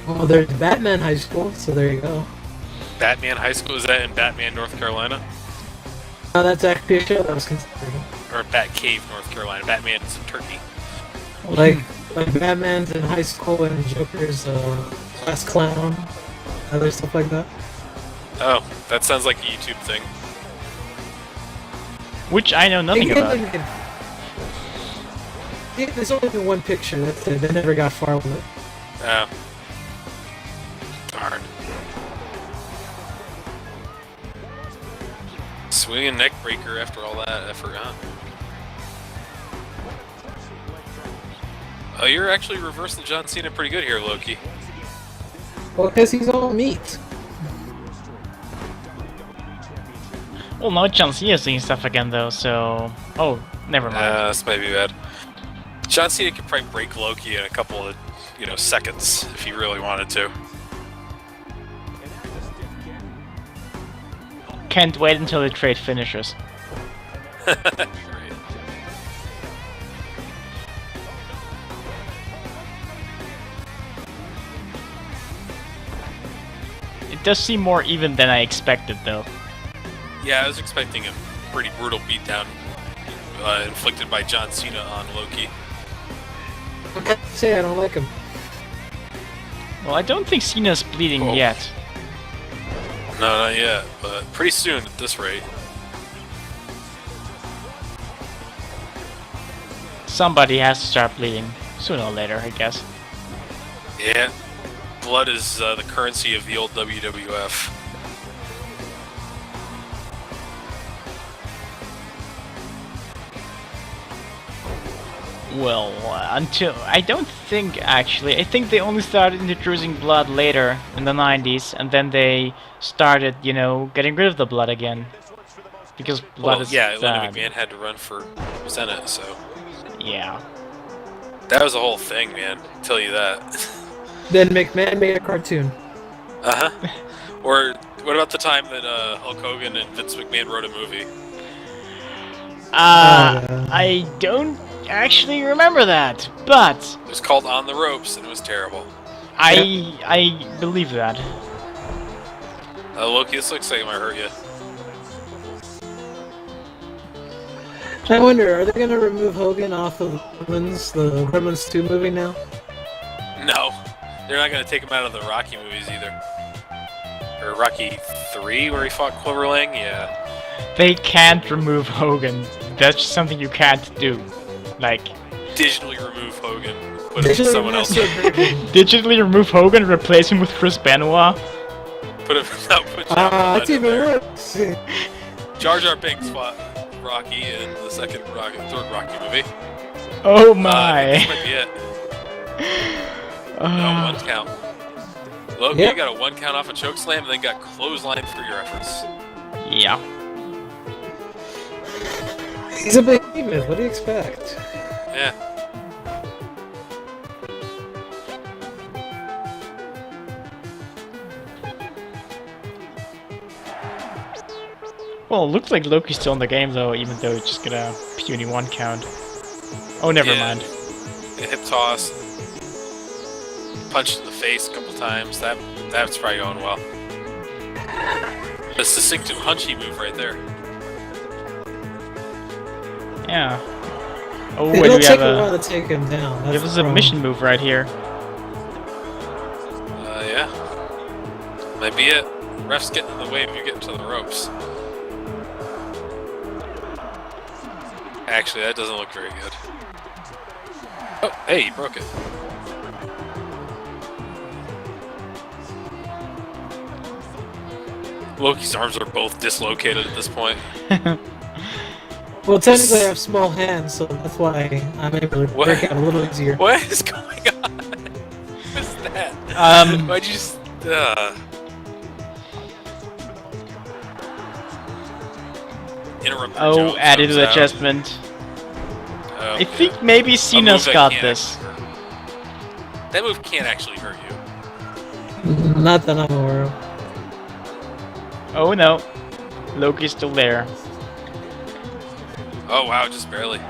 Well, there's Batman High School, so there you go. Batman High School, is that in Batman, North Carolina? Oh, that's actually a show that was considered. Or Batcave, North Carolina. Batman is in Turkey. Like Batman's in high school and Joker's class clown, other stuff like that. Oh, that sounds like a YouTube thing. Which I know nothing about. Yeah, there's only been one picture, that's it. They never got far with it. Oh. Darn. Swinging neck breaker after all that effort, huh? Oh, you're actually reversing John Cena pretty good here, Loki. Well, because he's all meat. Well, now John Cena's doing stuff again though, so... Oh, never mind. This might be bad. John Cena could probably break Loki in a couple of, seconds if he really wanted to. Can't wait until the trade finishes. Great. It does seem more even than I expected though. Yeah, I was expecting a pretty brutal beatdown inflicted by John Cena on Loki. Okay, say I don't like him. Well, I don't think Cena's bleeding yet. No, not yet, but pretty soon at this rate. Somebody has to start bleeding. Sooner or later, I guess. Yeah, blood is the currency of the old WWF. Well, until... I don't think, actually. I think they only started introducing blood later, in the 90s, and then they started, getting rid of the blood again. Because blood is yeah, bad. Lenny McMahon had to run for Senate, so... Yeah. That was a whole thing, man. I'll tell you that. Then McMahon made a cartoon. Uh-huh. Or, what about the time that Hulk Hogan and Vince McMahon wrote a movie? I don't actually remember that, but... It was called On the Ropes, and it was terrible. I believe that. Loki, this looks like it might hurt you. I wonder, are they going to remove Hogan off of the Gremlins 2 movie now? No. They're not going to take him out of the Rocky movies either. Or Rocky 3, where he fought Clover Lang? Yeah. They can't remove Hogan. That's just something you can't do. Like... Digitally remove Hogan. Put him someone else. Digitally remove Hogan, replace him with Chris Benoit? Put him... No, put John that's even worse. Jar Jar Binks fought Rocky in the third Rocky movie. Oh my! This might be it. No, one count. Loki got a 1 count off a chokeslam and then got clotheslined for your efforts. Yeah. He's a behemoth, what do you expect? Yeah. Well, it looks like Loki's still in the game though, even though it's just gonna puny 1 count. Oh, never mind. A hip toss. Punched in the face a couple times. That's probably going well. The Succinct and Punchy move right there. Yeah. Oh, It'll and we take have a while to take him down. we have a submission move right here. Yeah. Might be it. Ref's getting in the way if you get into the ropes. Actually, that doesn't look very good. Oh, hey, he broke it. Loki's arms are both dislocated at this point. Well, technically I have small hands, so that's why I'm able to break out a little easier. What is going on? What's that? Why'd you just... Oh, Jones added comes to the out. adjustment. Oh, I think maybe Cena's got this. That move can't actually hurt you. Not that I'm aware of. Oh no, Loki's still there. Oh wow, just barely.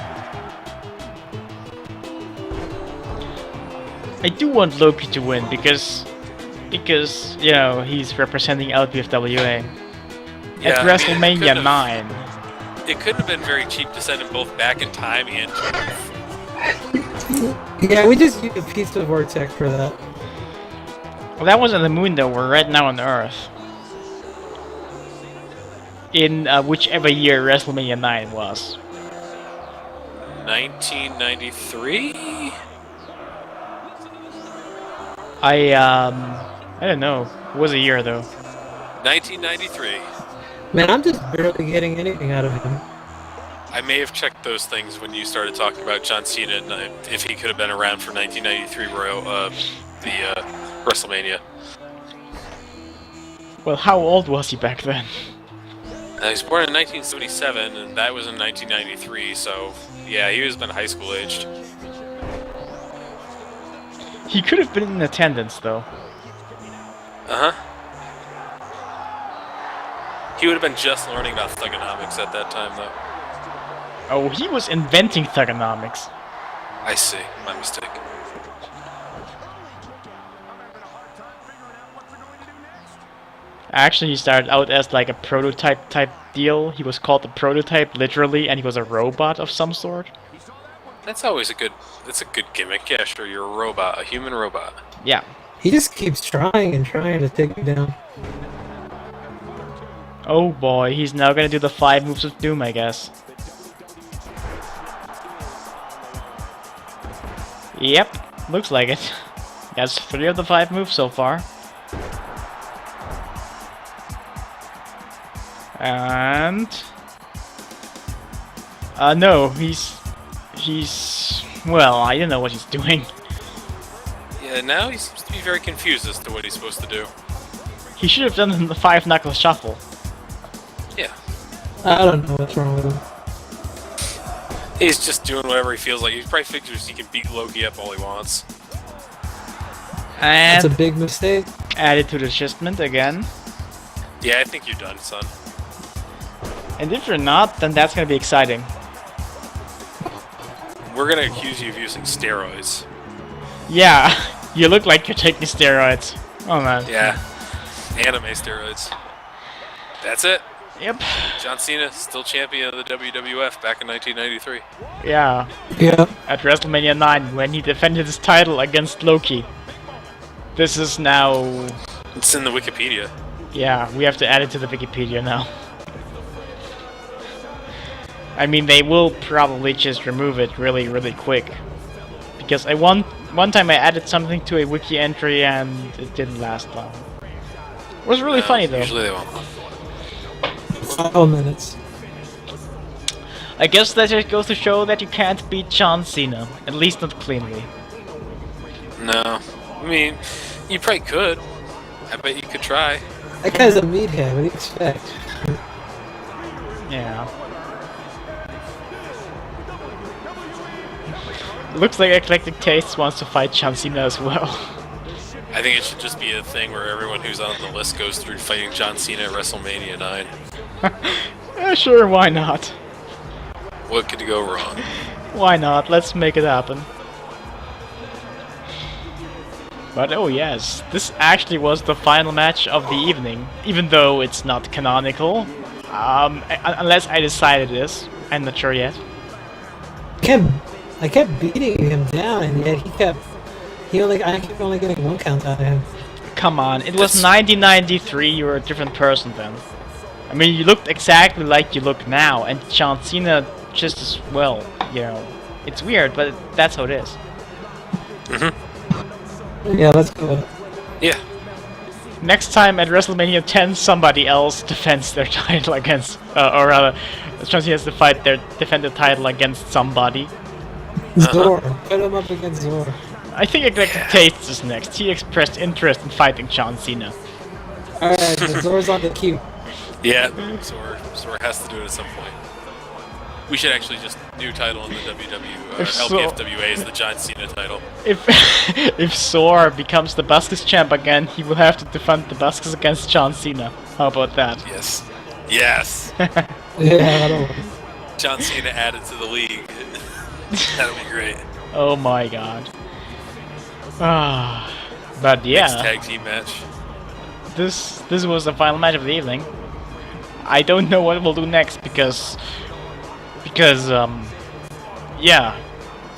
I do want Loki to win because you know he's representing LPFWA at WrestleMania 9. It couldn't have been very cheap to send them both back in time and Yeah, we just used a piece of vortex for that. Well, that was on the moon though. We're right now on Earth. In whichever year WrestleMania 9 was. 1993? I don't know. It was a year though. 1993. Man, I'm just barely getting anything out of him. I may have checked those things when you started talking about John Cena and if he could have been around for 1993 WrestleMania. Well, how old was he back then? He was born in 1977, and that was in 1993, so yeah, he was been high school aged. He could have been in attendance though. Uh-huh. He would have been just learning about thugonomics at that time, though. Oh, he was inventing thugonomics. I see. My mistake. Actually, he started out as like a prototype type deal. He was called the prototype literally, and he was a robot of some sort. That's always a good gimmick. Yeah, sure, you're a robot, a human robot. Yeah. He just keeps trying and trying to take me down. Oh boy, he's now gonna do the 5 moves of doom, I guess. Yep, looks like it. That's 3 of the 5 moves so far. And... no, he's... well, I don't know what he's doing. Yeah, now he seems to be very confused as to what he's supposed to do. He should have done the 5-knuckle shuffle. Yeah. I don't know what's wrong with him. He's just doing whatever he feels like. He probably figures he can beat Loki up all he wants. And That's a big mistake. added to the adjustment again. Yeah, I think you're done, son. And if you're not, then that's gonna be exciting. We're gonna accuse you of using steroids. Yeah, you look like you're taking steroids. Oh man. Yeah. Anime steroids. That's it. Yep. John Cena, still champion of the WWF back in 1993. Yeah. Yeah. At WrestleMania 9 when he defended his title against Loki. This is now... It's in the Wikipedia. Yeah, we have to add it to the Wikipedia now. I mean, they will probably just remove it really, really quick. Because one time I added something to a wiki entry and it didn't last long. It was really funny though. Usually they won't. 5 minutes. I guess that just goes to show that you can't beat John Cena. At least not cleanly. No. I mean, you probably could. I bet you could try. That guy's a meathead. What do you expect? Yeah. Looks like Eclectic Tastes wants to fight John Cena as well. I think it should just be a thing where everyone who's on the list goes through fighting John Cena at WrestleMania 9. Sure, why not? What could go wrong? Why not? Let's make it happen. But oh yes, this actually was the final match of the evening, even though it's not canonical. Unless I decided this. I'm not sure yet. I kept beating him down, and yet I kept only getting one count out of him. Come on, it was 1993, you were a different person then. I mean, you looked exactly like you look now, and John Cena just as well, you know. It's weird, but that's how it is. Yeah, let's go. Yeah. Next time at WrestleMania 10, somebody else defends their title against, or rather, John Cena has to defend the title against somebody. Zore. Put him up against Zore. I think Eclectic Taste is next. He expressed interest in fighting John Cena. Alright, Zore's on the queue. Yeah, Zore has to do it at some point. We should actually just new title in the LPFWA is the John Cena title. If Zore becomes the Buskers champ again, he will have to defend the Buskers against John Cena. How about that? Yes. Yes. Yeah, I don't know. John Cena added to the league. That'll be great. Oh my god. But yeah. Next tag team match. This was the final match of the evening. I don't know what we'll do next because yeah,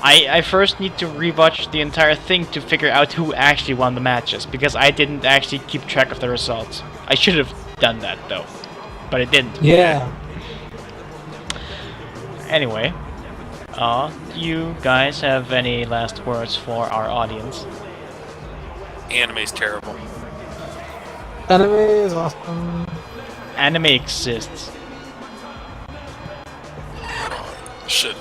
I first need to rewatch the entire thing to figure out who actually won the matches, because I didn't actually keep track of the results. I should have done that though, but I didn't. Yeah. Anyway, do you guys have any last words for our audience? Anime's terrible. Anime is awesome. Anime exists. Should.